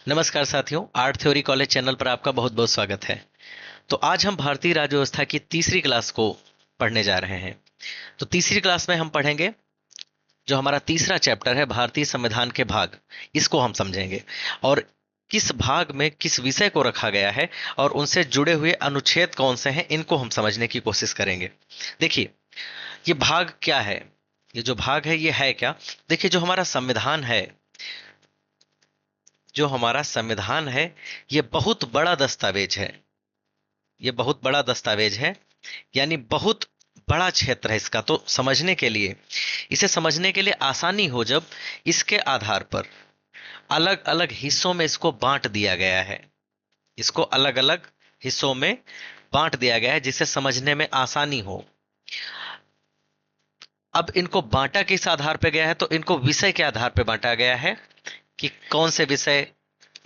नमस्कार साथियों, art theory college channel पर आपका बहुत बहुत स्वागत है। तो आज हम भारतीय राज्य व्यवस्था की तीसरी क्लास को पढ़ने जा रहे हैं। तो तीसरी क्लास में हम पढ़ेंगे जो हमारा तीसरा चैप्टर है भारतीय संविधान के भाग, इसको हम समझेंगे और किस भाग में किस विषय को रखा गया है और उनसे जुड़े हुए अनुच्छेद कौन से हैं, इनको हम समझने की कोशिश करेंगे। देखिए, ये भाग क्या है, ये जो भाग है ये है क्या। देखिए, जो हमारा संविधान है ये बहुत बड़ा दस्तावेज है। ये बहुत बड़ा दस्तावेज है, यानी बहुत बड़ा क्षेत्र है इसका। तो समझने के लिए आसानी हो, जब इसके आधार पर अलग अलग हिस्सों में इसको बांट दिया गया है। इसको अलग अलग हिस्सों में बांट दिया गया है जिससे समझने में आसानी हो। अब इनको बांटा किस आधार पर गया है, तो इनको विषय के आधार पर बांटा गया है कि कौन से विषय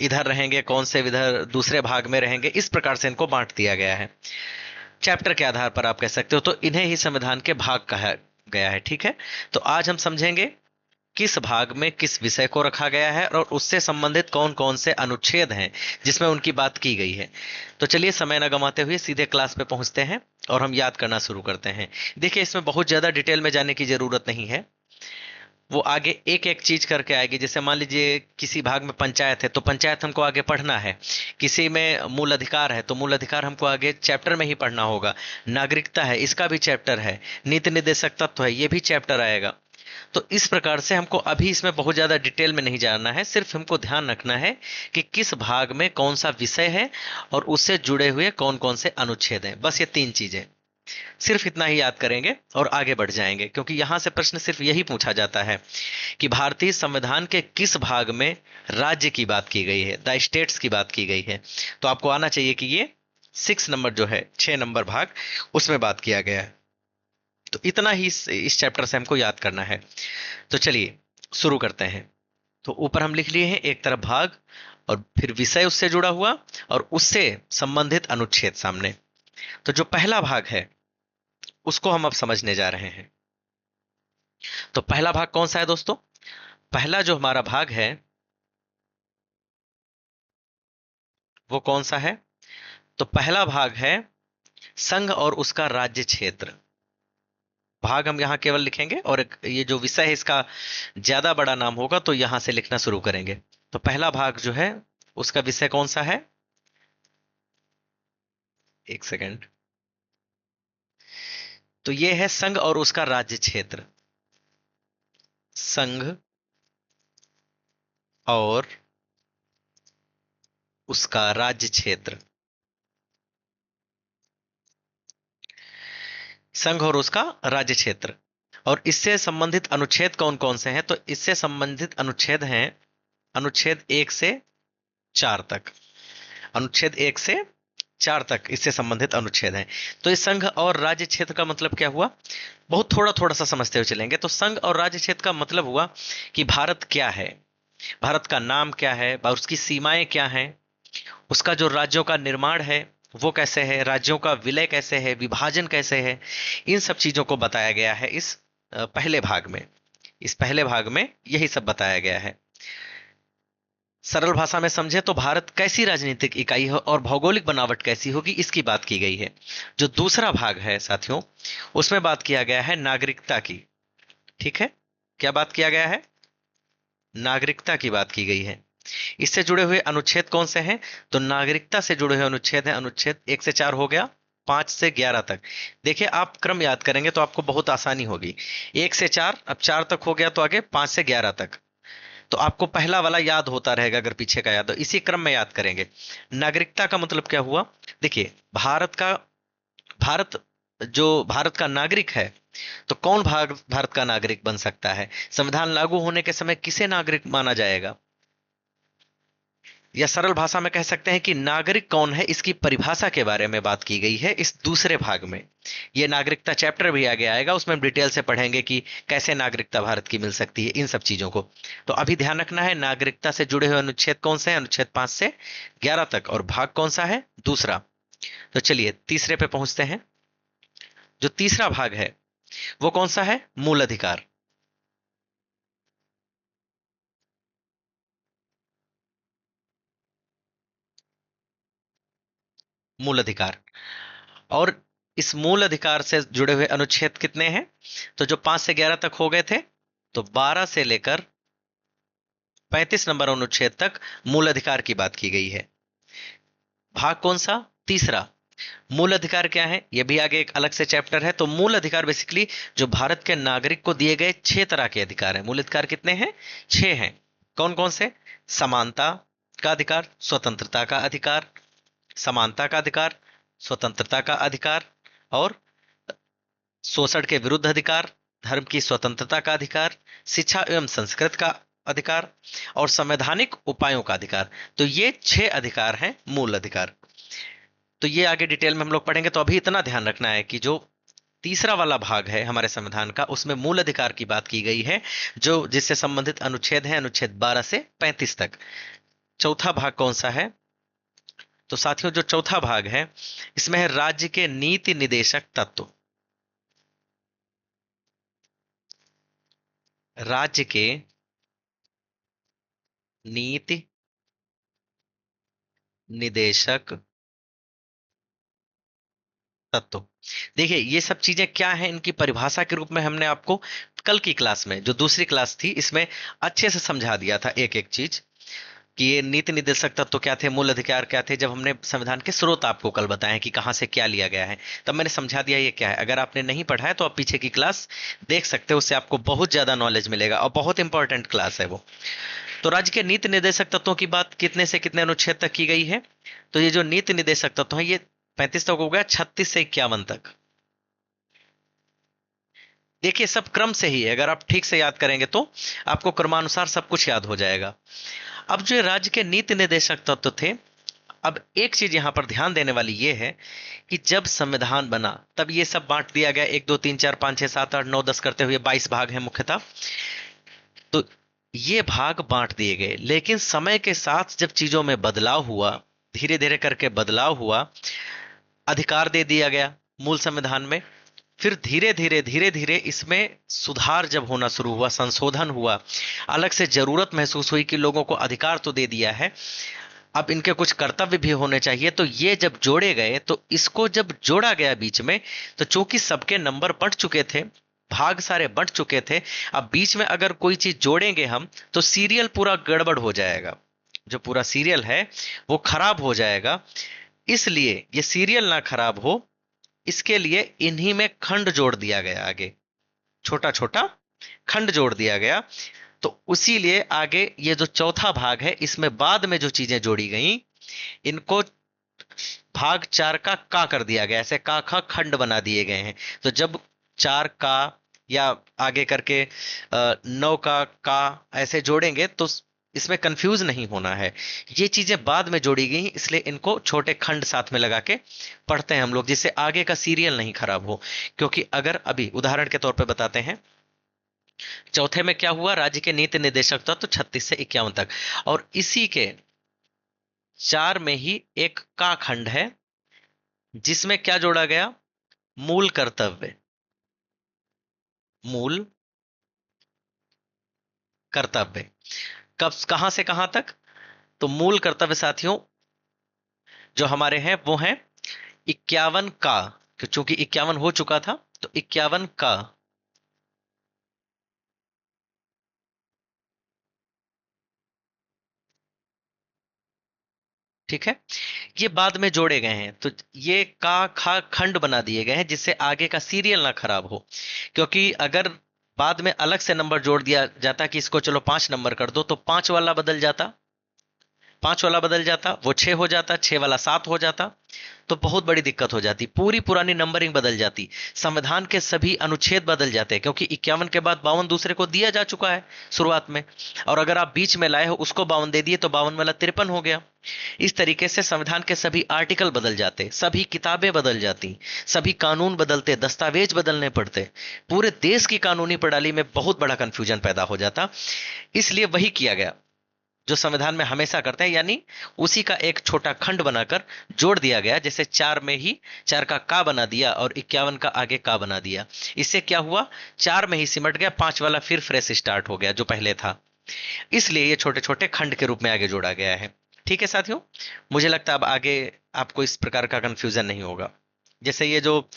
इधर रहेंगे, कौन से इधर दूसरे भाग में रहेंगे। इस प्रकार से इनको बांट दिया गया है, चैप्टर के आधार पर आप कह सकते हो। तो इन्हें ही संविधान के भाग कहा गया है। ठीक है, तो आज हम समझेंगे किस भाग में किस विषय को रखा गया है और उससे संबंधित कौन कौन से अनुच्छेद हैं जिसमें उनकी बात की गई है। तो चलिए समय न गंवाते हुए सीधे क्लास पे पहुंचते हैं और हम याद करना शुरू करते हैं। देखिए, इसमें बहुत ज्यादा डिटेल में जाने की जरूरत नहीं है, वो आगे एक एक चीज करके आएगी। जैसे मान लीजिए किसी भाग में पंचायत है तो पंचायत हमको आगे पढ़ना है, किसी में मूल अधिकार है तो मूल अधिकार हमको आगे चैप्टर में ही पढ़ना होगा। नागरिकता है, इसका भी चैप्टर है। नीति निर्देशक तत्व है, ये भी चैप्टर आएगा। तो इस प्रकार से हमको अभी इसमें बहुत ज्यादा डिटेल में नहीं जानना है, सिर्फ हमको ध्यान रखना है कि किस भाग में कौन सा विषय है और उससे जुड़े हुए कौन कौन से अनुच्छेद हैं। बस ये तीन चीजें, सिर्फ इतना ही याद करेंगे और आगे बढ़ जाएंगे, क्योंकि यहां से प्रश्न सिर्फ यही पूछा जाता है कि भारतीय संविधान के किस भाग में राज्य की बात की गई है, द स्टेट्स की बात की गई है। तो आपको आना चाहिए कि ये 6 नंबर जो है, 6 नंबर भाग, उसमें बात किया गया है। तो इतना ही इस चैप्टर से हमको याद करना है। तो चलिए शुरू करते हैं। तो ऊपर हम लिख लिए हैं एक तरफ भाग और फिर विषय उससे जुड़ा हुआ और उससे संबंधित अनुच्छेद सामने। तो जो पहला भाग है उसको हम अब समझने जा रहे हैं। तो पहला भाग कौन सा है दोस्तों? पहला जो हमारा भाग है वो कौन सा है? तो पहला भाग है संघ और उसका राज्य क्षेत्र। भाग हम यहां केवल लिखेंगे और ये जो विषय है इसका ज्यादा बड़ा नाम होगा तो यहां से लिखना शुरू करेंगे। तो पहला भाग जो है उसका विषय कौन सा है? एक सेकेंड। तो ये है संघ और उसका राज्य क्षेत्र। संघ और उसका राज्य क्षेत्र। संघ और उसका राज्य क्षेत्र। और इससे संबंधित अनुच्छेद कौन कौन से हैं? तो इससे संबंधित अनुच्छेद हैं अनुच्छेद 1 से 4 तक। अनुच्छेद 1 से 4 तक इससे संबंधित अनुच्छेद हैं। तो इस संघ और राज्य क्षेत्र का मतलब क्या हुआ, बहुत थोड़ा थोड़ा सा समझते हुए चलेंगे। तो संघ और राज्य क्षेत्र का मतलब हुआ कि भारत क्या है, भारत का नाम क्या है और उसकी सीमाएं क्या हैं, उसका जो राज्यों का निर्माण है वो कैसे है, राज्यों का विलय कैसे है, विभाजन कैसे है, इन सब चीजों को बताया गया है इस पहले भाग में। इस पहले भाग में यही सब बताया गया है। सरल भाषा में समझे तो भारत कैसी राजनीतिक इकाई है और भौगोलिक बनावट कैसी होगी, इसकी बात की गई है। जो दूसरा भाग है साथियों, उसमें बात किया गया है नागरिकता की। ठीक है, क्या बात किया गया है? नागरिकता की बात की गई है। इससे जुड़े हुए अनुच्छेद कौन से हैं? तो नागरिकता से जुड़े हुए अनुच्छेद हैं अनुच्छेद 1 से 4 हो गया, 5 से 11 तक। देखिए, आप क्रम याद करेंगे तो आपको बहुत आसानी होगी। 1 से 4, अब 4 तक हो गया तो आगे 5 से 11 तक। तो आपको पहला वाला याद होता रहेगा, अगर पीछे का याद हो, इसी क्रम में याद करेंगे। नागरिकता का मतलब क्या हुआ? देखिए, भारत जो भारत का नागरिक है, तो कौन भारत का नागरिक बन सकता है? संविधान लागू होने के समय किसे नागरिक माना जाएगा? या सरल भाषा में कह सकते हैं कि नागरिक कौन है, इसकी परिभाषा के बारे में बात की गई है इस दूसरे भाग में। ये नागरिकता चैप्टर भी आगे आएगा, उसमें हम डिटेल से पढ़ेंगे कि कैसे नागरिकता भारत की मिल सकती है, इन सब चीजों को। तो अभी ध्यान रखना है, नागरिकता से जुड़े हुए अनुच्छेद कौन से हैं? अनुच्छेद 5 से 11 तक। और भाग कौन सा है? दूसरा। तो चलिए तीसरे पे पहुंचते हैं। जो तीसरा भाग है वो कौन सा है? मूल अधिकार। मूल अधिकार। और इस मूल अधिकार से जुड़े हुए अनुच्छेद कितने हैं? तो जो 5 से 11 तक हो गए थे, तो 12 से लेकर 35 नंबर अनुच्छेद तक मूल अधिकार की बात की गई है। भाग कौन सा? तीसरा। मूल अधिकार क्या है, यह भी आगे एक अलग से चैप्टर है। तो मूल अधिकार बेसिकली जो भारत के नागरिक को दिए गए 6 तरह के अधिकार हैं। मूल अधिकार कितने हैं? 6 हैं। कौन कौन से? समानता का अधिकार, स्वतंत्रता का अधिकार, समानता का अधिकार, स्वतंत्रता का अधिकार, और शोषण के विरुद्ध अधिकार, धर्म की स्वतंत्रता का अधिकार, शिक्षा एवं संस्कृत का अधिकार, और संवैधानिक उपायों का अधिकार। तो ये 6 अधिकार हैं मूल अधिकार। तो ये आगे डिटेल में हम लोग पढ़ेंगे। तो अभी इतना ध्यान रखना है कि जो तीसरा वाला भाग है हमारे संविधान का, उसमें मूल अधिकार की बात की गई है, जो जिससे संबंधित अनुच्छेद है अनुच्छेद 12 से 35 तक। चौथा भाग कौन सा है? तो साथियों, जो चौथा भाग है इसमें है राज्य के नीति निदेशक तत्व। राज्य के नीति निदेशक तत्व। देखिए ये सब चीजें क्या हैं, इनकी परिभाषा के रूप में हमने आपको कल की क्लास में, जो दूसरी क्लास थी, इसमें अच्छे से समझा दिया था एक एक चीज कि ये नीति निर्देशक तत्व क्या थे, मूल अधिकार क्या थे, जब हमने संविधान के स्रोत आपको कल बताए कि कहाँ से क्या लिया गया है, तब मैंने समझा दिया ये क्या है। अगर आपने नहीं पढ़ा है तो आप पीछे की क्लास देख सकते हो, उससे आपको बहुत ज्यादा नॉलेज मिलेगा और बहुत इंपॉर्टेंट क्लास है वो। तो राज्य के नीति निर्देशक तत्वों की बात कितने से कितने अनुच्छेद तक की गई है? तो ये जो नीति निर्देशक तत्व है ये 35 तक हो गया, 36 से 51 तक। देखिए सब क्रम से ही है, अगर आप ठीक से याद करेंगे तो आपको क्रमानुसार सब कुछ याद हो जाएगा। अब जो राज्य के नीति निर्देशक तत्व थे, अब एक चीज यहां पर ध्यान देने वाली ये है कि जब संविधान बना तब ये सब बांट दिया गया, 1 2 3 4 5 6 7 8 9 10 करते हुए 22 भाग हैं मुख्यतः। तो ये भाग बांट दिए गए, लेकिन समय के साथ जब चीजों में बदलाव हुआ, धीरे धीरे करके बदलाव हुआ, अधिकार दे दिया गया मूल संविधान में, फिर धीरे धीरे इसमें सुधार जब होना शुरू हुआ, संशोधन हुआ, अलग से जरूरत महसूस हुई कि लोगों को अधिकार तो दे दिया है, अब इनके कुछ कर्तव्य भी होने चाहिए। तो ये जब जोड़े गए, तो इसको जब जोड़ा गया बीच में, तो चूंकि सबके नंबर बढ़ चुके थे, भाग सारे बढ़ चुके थे, अब बीच में अगर कोई चीज जोड़ेंगे हम तो सीरियल पूरा गड़बड़ हो जाएगा, जो पूरा सीरियल है वो खराब हो जाएगा। इसलिए ये सीरियल ना खराब हो, इसके लिए इन्हीं में खंड जोड़ दिया गया, आगे छोटा छोटा खंड जोड़ दिया गया। तो उसी लिए आगे ये जो चौथा भाग है, इसमें बाद में जो चीजें जोड़ी गई, इनको भाग 4 का कर दिया गया, ऐसे का खा खंड बना दिए गए हैं। तो जब 4 का या आगे करके 9 का ऐसे जोड़ेंगे तो इसमें कंफ्यूज नहीं होना है। ये चीजें बाद में जोड़ी गई, इसलिए इनको छोटे खंड साथ में लगा के पढ़ते हैं हम लोग, जिससे आगे का सीरियल नहीं खराब हो। क्योंकि अगर अभी उदाहरण के तौर पे बताते हैं, चौथे में क्या हुआ, राज्य के नीति निर्देशक तत्व 36 से 51 तक, और इसी के 4 में ही एक का खंड है जिसमें क्या जोड़ा गया, मूल कर्तव्य। मूल कर्तव्य कब कहां से कहां तक? तो मूल कर्तव्य साथियों जो हमारे हैं वो हैं 51 का, चूंकि 51 हो चुका था तो 51 का, ठीक है, ये बाद में जोड़े गए हैं। तो ये का खा खंड बना दिए गए हैं जिससे आगे का सीरियल ना खराब हो। क्योंकि अगर बाद में अलग से नंबर जोड़ दिया जाता कि इसको चलो 5 नंबर कर दो, तो 5 वाला बदल जाता, 5 वाला बदल जाता, वो 6 हो जाता, 6 वाला 7 हो जाता, तो बहुत बड़ी दिक्कत हो जाती, पूरी पुरानी नंबरिंग बदल जाती, संविधान के सभी अनुच्छेद बदल जाते, क्योंकि 51 के बाद 52 दूसरे को दिया जा चुका है शुरुआत में, और अगर आप बीच में लाए हो उसको 52 दे दिए तो 52 वाला 53 हो गया। इस तरीके से संविधान के सभी आर्टिकल बदल जाते, सभी किताबें बदल जाती, सभी कानून बदलते, दस्तावेज बदलने पड़ते, पूरे देश की कानूनी प्रणाली में बहुत बड़ा कंफ्यूजन पैदा हो जाता। इसलिए वही किया गया जो संविधान में हमेशा करते हैं, यानी उसी का एक छोटा खंड बनाकर जोड़ दिया गया। जैसे 4 में ही 4 का बना दिया और 51 का आगे का बना दिया। इससे क्या हुआ, 4 में ही सिमट गया, 5 वाला फिर फ्रेश स्टार्ट हो गया जो पहले था। इसलिए ये छोटे छोटे खंड के रूप में आगे जोड़ा गया है। ठीक है साथियों, मुझे लगता है अब आगे आपको इस प्रकार का कंफ्यूजन नहीं होगा। जैसे ये जो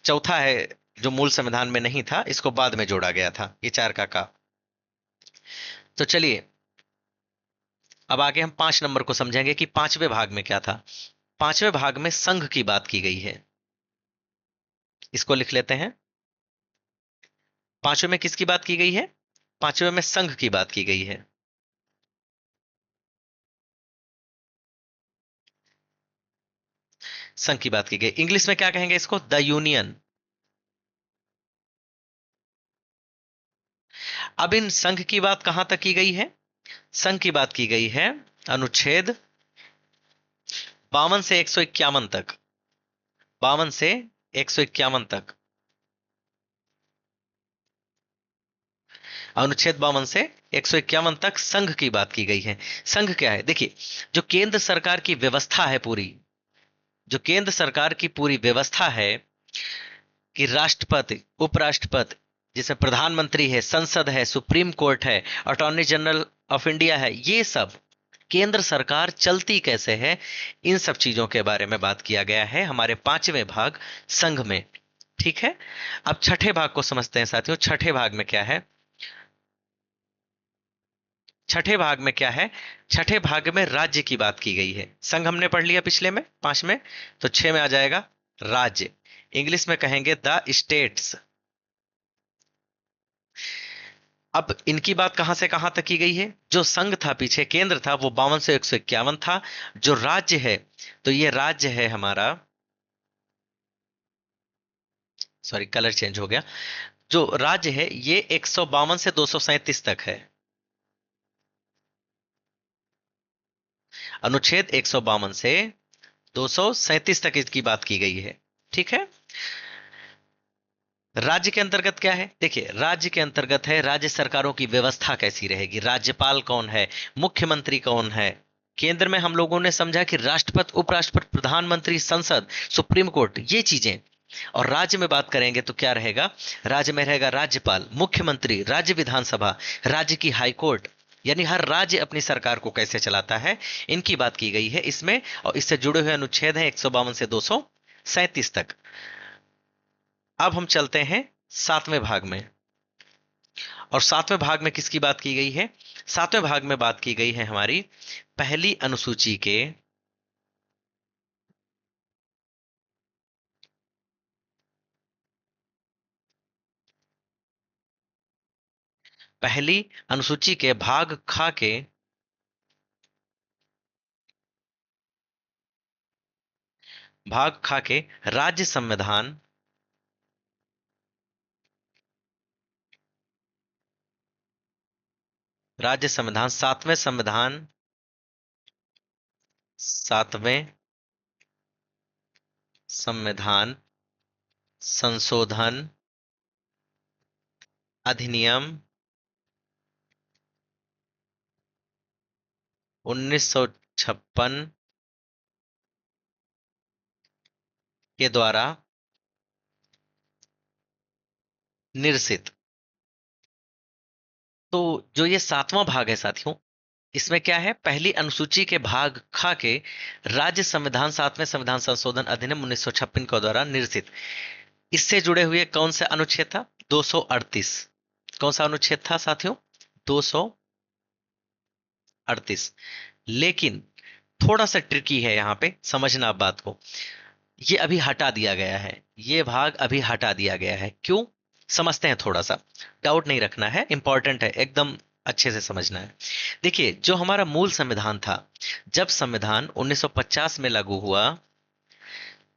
चौथा है, जो मूल संविधान में नहीं था, इसको बाद में जोड़ा गया था, ये चार का। तो चलिए अब आगे हम 5 नंबर को समझेंगे कि पांचवें भाग में क्या था। पांचवें भाग में संघ की बात की गई है, इसको लिख लेते हैं। पांचवें में किसकी बात की गई है? पांचवें में संघ की बात की गई है। संघ की बात की गई, इंग्लिश में क्या कहेंगे इसको? The union. अब इन संघ की बात कहां तक की गई है? संघ की बात की गई है अनुच्छेद 52 से 151 तक। 52 से 151 तक, अनुच्छेद 52 से 151 तक संघ की बात की गई है। संघ क्या है? देखिए, जो केंद्र सरकार की व्यवस्था है पूरी, जो केंद्र सरकार की पूरी व्यवस्था है कि राष्ट्रपति, उपराष्ट्रपति, जिसमें प्रधानमंत्री है, संसद है, सुप्रीम कोर्ट है, अटॉर्नी जनरल ऑफ इंडिया है, ये सब केंद्र सरकार चलती कैसे है, इन सब चीजों के बारे में बात किया गया है हमारे पांचवें भाग संघ में। ठीक है, अब छठे भाग को समझते हैं साथियों। छठे भाग में क्या है? छठे भाग में क्या है? छठे भाग में राज्य की बात की गई है। संघ हमने पढ़ लिया पिछले में, 5 में, तो 6 में आ जाएगा राज्य। इंग्लिश में कहेंगे द स्टेट्स। अब इनकी बात कहां से कहां तक की गई है? जो संघ था पीछे, केंद्र था, वो 52 से 151 था। जो राज्य है, तो ये राज्य है हमारा, सॉरी कलर चेंज हो गया, जो राज्य है ये 152 से 237 तक है। अनुच्छेद 152 से 237 तक इसकी बात की गई है। ठीक है, राज्य के अंतर्गत क्या है? देखिए, राज्य के अंतर्गत है राज्य सरकारों की व्यवस्था कैसी रहेगी, राज्यपाल कौन है, मुख्यमंत्री कौन है। केंद्र में हम लोगों ने समझा कि राष्ट्रपति, उपराष्ट्रपति, प्रधानमंत्री, संसद, सुप्रीम कोर्ट, ये चीजें। और राज्य में बात करेंगे तो क्या रहेगा? राज्य में रहेगा राज्यपाल, मुख्यमंत्री, राज्य विधानसभा, राज्य की हाई कोर्ट, यानी हर राज्य अपनी सरकार को कैसे चलाता है, इनकी बात की गई है इसमें। और इससे जुड़े हुए अनुच्छेद हैं 152 से 237 तक। अब हम चलते हैं 7वें भाग में। और 7वें भाग में किसकी बात की गई है? 7वें भाग में बात की गई है हमारी पहली अनुसूची के पहली अनुसूची के भाग खा के राज्य संविधान, राज्य संविधान, 7वें संविधान संशोधन अधिनियम 1956 के द्वारा निरसित। तो जो ये 7वां भाग है साथियों, इसमें क्या है? पहली अनुसूची के भाग खा के राज्य संविधान, 7वें संविधान संशोधन अधिनियम 1956 के द्वारा निरसित। इससे जुड़े हुए कौन सा अनुच्छेद था? 238। कौन सा अनुच्छेद था साथियों? 238। लेकिन थोड़ा सा ट्रिकी है यहां पे, समझना आप बात को। ये अभी हटा दिया गया है, ये भाग अभी हटा दिया गया है। क्यों? समझते हैं, थोड़ा सा डाउट नहीं रखना है, इंपॉर्टेंट है, एकदम अच्छे से समझना है। देखिए, जो हमारा मूल संविधान था, जब संविधान 1950 में लागू हुआ,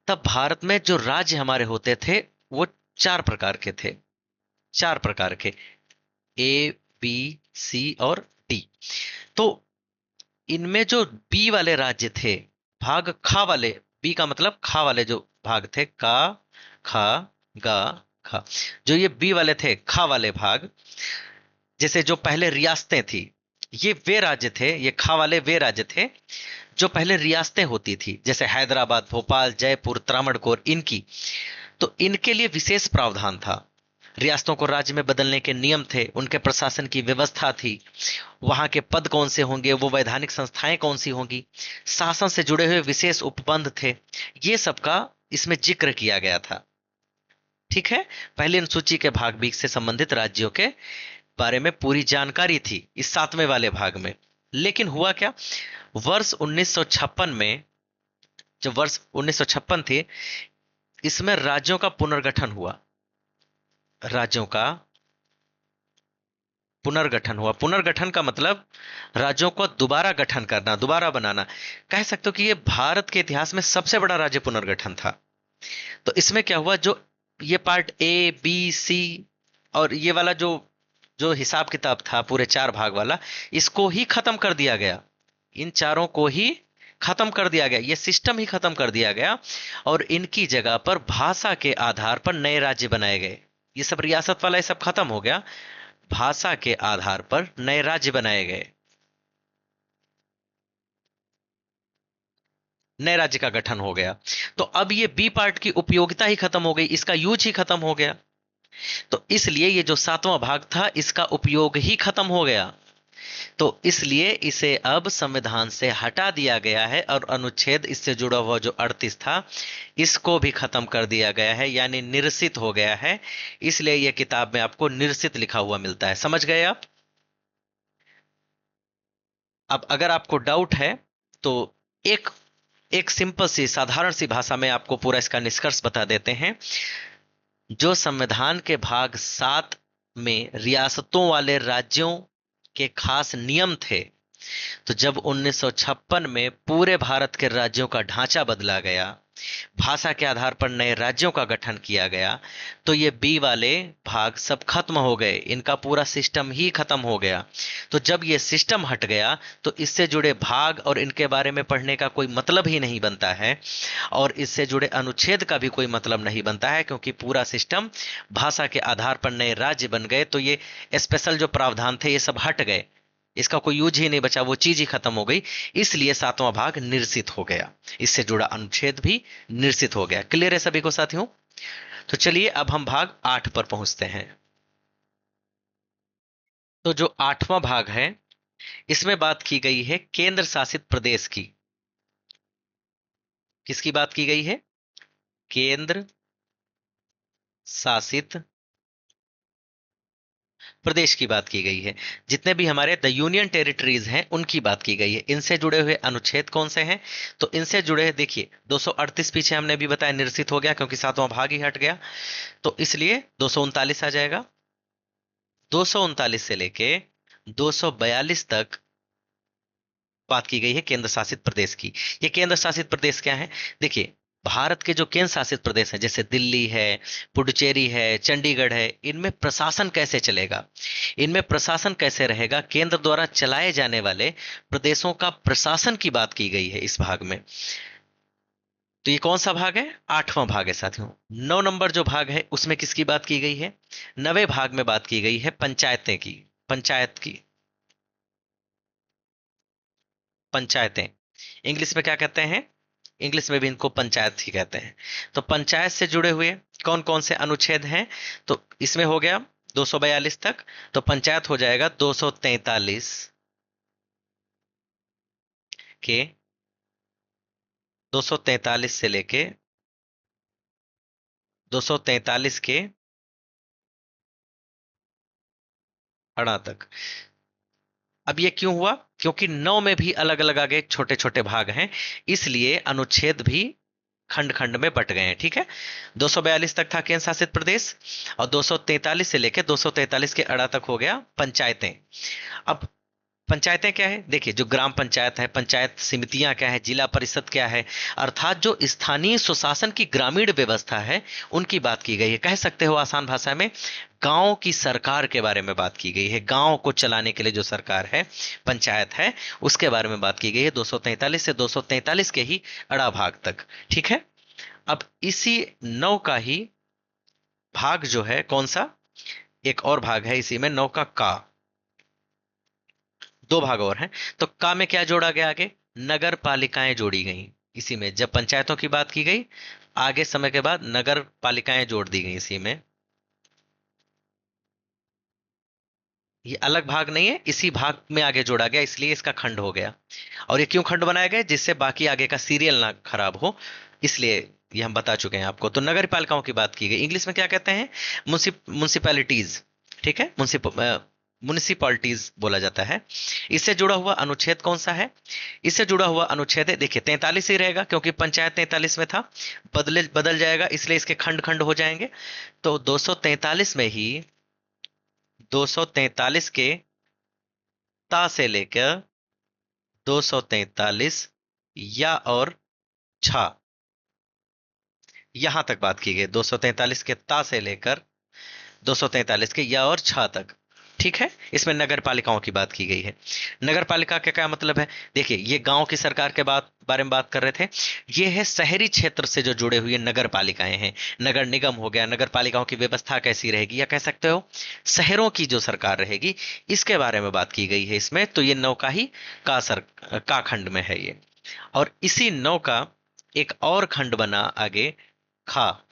तब भारत में जो राज्य हमारे होते थे वो 4 प्रकार के थे। 4 प्रकार के, ए, बी, सी और डी। तो इनमें जो बी वाले राज्य थे, भाग खा वाले, बी का मतलब खा वाले जो भाग थे, का, खा, गा, खा, जो ये बी वाले थे, खा वाले भाग, जैसे जो पहले रियासतें थी, ये वे राज्य थे, ये खा वाले वे राज्य थे जो पहले रियासतें होती थी, जैसे हैदराबाद, भोपाल, जयपुर, त्रावणकोर, इनकी। तो इनके लिए विशेष प्रावधान था। रियासतों को राज्य में बदलने के नियम थे, उनके प्रशासन की व्यवस्था थी, वहां के पद कौन से होंगे, वो वैधानिक संस्थाएं कौन सी होंगी, शासन से जुड़े हुए विशेष उपबंध थे, ये सब का इसमें जिक्र किया गया था। ठीक है, पहली अनुसूची के भाग बी से संबंधित राज्यों के बारे में पूरी जानकारी थी इस 7वें वाले भाग में। लेकिन हुआ क्या, वर्ष 1956 में, जब वर्ष 1956 थी, इसमें राज्यों का पुनर्गठन हुआ। राज्यों का पुनर्गठन हुआ। पुनर्गठन का मतलब राज्यों को दोबारा गठन करना, दोबारा बनाना। कह सकते हो कि ये भारत के इतिहास में सबसे बड़ा राज्य पुनर्गठन था। तो इसमें क्या हुआ, जो ये पार्ट ए बी सी और ये वाला जो जो हिसाब किताब था पूरे 4 भाग वाला, इसको ही खत्म कर दिया गया। इन चारों को ही खत्म कर दिया गया, ये सिस्टम ही खत्म कर दिया गया, और इनकी जगह पर भाषा के आधार पर नए राज्य बनाए गए। ये सब रियासत वाला ये सब खत्म हो गया, भाषा के आधार पर नए राज्य बनाए गए, नए राज्य का गठन हो गया। तो अब ये बी पार्ट की उपयोगिता ही खत्म हो गई, इसका यूज ही खत्म हो गया। तो इसलिए ये जो 7वां भाग था, इसका उपयोग ही खत्म हो गया। तो इसलिए इसे अब संविधान से हटा दिया गया है, और अनुच्छेद इससे जुड़ा हुआ जो 38 था, इसको भी खत्म कर दिया गया है, यानी निरसित हो गया है। इसलिए यह किताब में आपको निरसित लिखा हुआ मिलता है। समझ गए आप? अब अगर आपको डाउट है तो एक एक सिंपल सी साधारण सी भाषा में आपको पूरा इसका निष्कर्ष बता देते हैं। जो संविधान के भाग 7 में रियासतों वाले राज्यों के खास नियम थे, तो जब 1956 में पूरे भारत के राज्यों का ढांचा बदला गया, भाषा के आधार पर नए राज्यों का गठन किया गया, तो ये बी वाले भाग सब खत्म हो गए, इनका पूरा सिस्टम ही खत्म हो गया। तो जब ये सिस्टम हट गया, तो इससे जुड़े भाग और इनके बारे में पढ़ने का कोई मतलब ही नहीं बनता है, और इससे जुड़े अनुच्छेद का भी कोई मतलब नहीं बनता है, क्योंकि पूरा सिस्टम भाषा के आधार पर नए राज्य बन गए। तो ये स्पेशल जो प्रावधान थे ये सब हट गए, इसका कोई यूज ही नहीं बचा, वो चीज ही खत्म हो गई। इसलिए 7वां भाग निरसित हो गया, इससे जुड़ा अनुच्छेद भी निरसित हो गया। क्लियर है सभी को साथियों? तो चलिए अब हम भाग 8 पर पहुंचते हैं। तो जो 8वां भाग है, इसमें बात की गई है केंद्र शासित प्रदेश की। किसकी बात की गई है? केंद्र शासित प्रदेश की बात की गई है। जितने भी हमारे द यूनियन टेरिटरीज हैं उनकी बात की गई है। इनसे जुड़े हुए अनुच्छेद कौन से हैं? तो इनसे जुड़े देखिए, 238 पीछे हमने भी बताया निरसित हो गया, क्योंकि 7वां भाग ही हट गया, तो इसलिए 239 आ जाएगा। 239 से लेके 242 तक बात की गई है केंद्र शासित प्रदेश की। ये केंद्र शासित प्रदेश क्या है? देखिए, भारत के जो केंद्र शासित प्रदेश हैं, जैसे दिल्ली है, पुडुचेरी है, चंडीगढ़ है, इनमें प्रशासन कैसे चलेगा, इनमें प्रशासन कैसे रहेगा, केंद्र द्वारा चलाए जाने वाले प्रदेशों का प्रशासन की बात की गई है इस भाग में। तो ये कौन सा भाग है? 8वां भाग है साथियों। 9 नंबर जो भाग है उसमें किसकी बात की गई है? 9वें भाग में बात की गई है पंचायतें की, पंचायत की। पंचायतें इंग्लिश में क्या कहते हैं? इंग्लिश में भी इनको पंचायत ही कहते हैं। तो पंचायत से जुड़े हुए कौन कौन से अनुच्छेद हैं? तो इसमें हो गया 242 तक, तो पंचायत हो जाएगा 243 के, 243 से लेके 243 के अड़ा तक। अब ये क्यों हुआ? क्योंकि 9 में भी अलग अलग आगे छोटे छोटे भाग हैं, इसलिए अनुच्छेद भी खंड खंड में बट गए हैं। ठीक है, 242 तक था केंद्र शासित प्रदेश, और 243 से लेकर 243 के अड़ा तक हो गया पंचायतें। अब पंचायतें क्या है? देखिए, जो ग्राम पंचायत है, पंचायत समितियां क्या है, जिला परिषद क्या है, अर्थात जो स्थानीय स्वशासन की ग्रामीण व्यवस्था है उनकी बात की गई है। कह सकते हो आसान भाषा में, गांव की सरकार के बारे में बात की गई है। गांव को चलाने के लिए जो सरकार है, पंचायत है, उसके बारे में बात की गई है 243 से 243 के ही अड़ा भाग तक। ठीक है, अब इसी 9 का ही भाग जो है कौन सा, एक और भाग है इसी में 9 का 2 भाग और हैं। तो का में क्या जोड़ा गया? आगे नगर पालिकाएं जोड़ी गई इसी में। जब पंचायतों की बात की गई, आगे समय के बाद नगर पालिकाएं जोड़ दी गई इसी में। ये अलग भाग नहीं है, इसी भाग में आगे जोड़ा गया, इसलिए इसका खंड हो गया। और ये क्यों खंड बनाया गया? जिससे बाकी आगे का सीरियल ना खराब हो, इसलिए ये हम बता चुके हैं आपको। तो नगर पालिकाओं की बात की गई, इंग्लिश में क्या कहते हैं? म्युनिसिपैलिटीज। ठीक है, म्युनिसिपैलिटीज बोला जाता है। इससे जुड़ा हुआ अनुच्छेद कौन सा है? इससे जुड़ा हुआ अनुच्छेद है, देखिए 43 ही रहेगा, क्योंकि पंचायत 43 में था। बदल जाएगा, इसलिए इसके खंड खंड हो जाएंगे। तो 243 में ही 243 के ता से लेकर 243 या और छा, यहां तक बात की गई। 243 के ता से लेकर 243 के या और छा तक। ठीक है, इसमें नगर पालिकाओं की बात की गई है। नगर पालिका का क्या मतलब है? देखिए, ये गांव की सरकार के बारे में बात कर रहे थे। ये है शहरी क्षेत्र से जो जुड़े हुए नगर पालिकाएं हैं। नगर निगम हो गया, नगर पालिकाओं की व्यवस्था कैसी रहेगी, या कह सकते हो शहरों की जो सरकार रहेगी, इसके बारे में बात की गई है इसमें। तो ये नौ का ही का खंड में है ये। और इसी नौ का एक और खंड बना आगे, खा।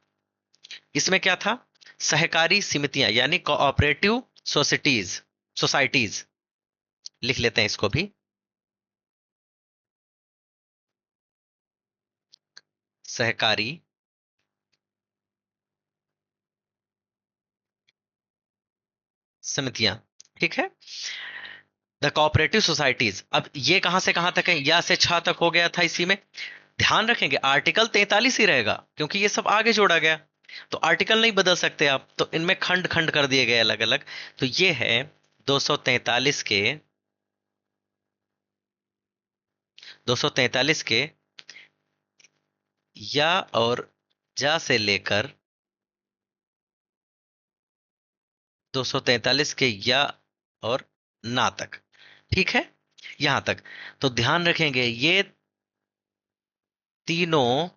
इसमें क्या था? सहकारी समितियां, यानी कोऑपरेटिव सोसाइटीज। लिख लेते हैं इसको भी, सहकारी समितियां। ठीक है, द कोऑपरेटिव सोसाइटीज। अब ये कहां से कहां तक है? या से छा तक हो गया था इसी में। ध्यान रखेंगे आर्टिकल 43 ही रहेगा, क्योंकि ये सब आगे जोड़ा गया। तो आर्टिकल नहीं बदल सकते आप, तो इनमें खंड खंड कर दिए गए अलग अलग। तो ये है 243 के 243 के या और जा से लेकर 243 के या और ना तक। ठीक है, यहां तक। तो ध्यान रखेंगे ये तीनों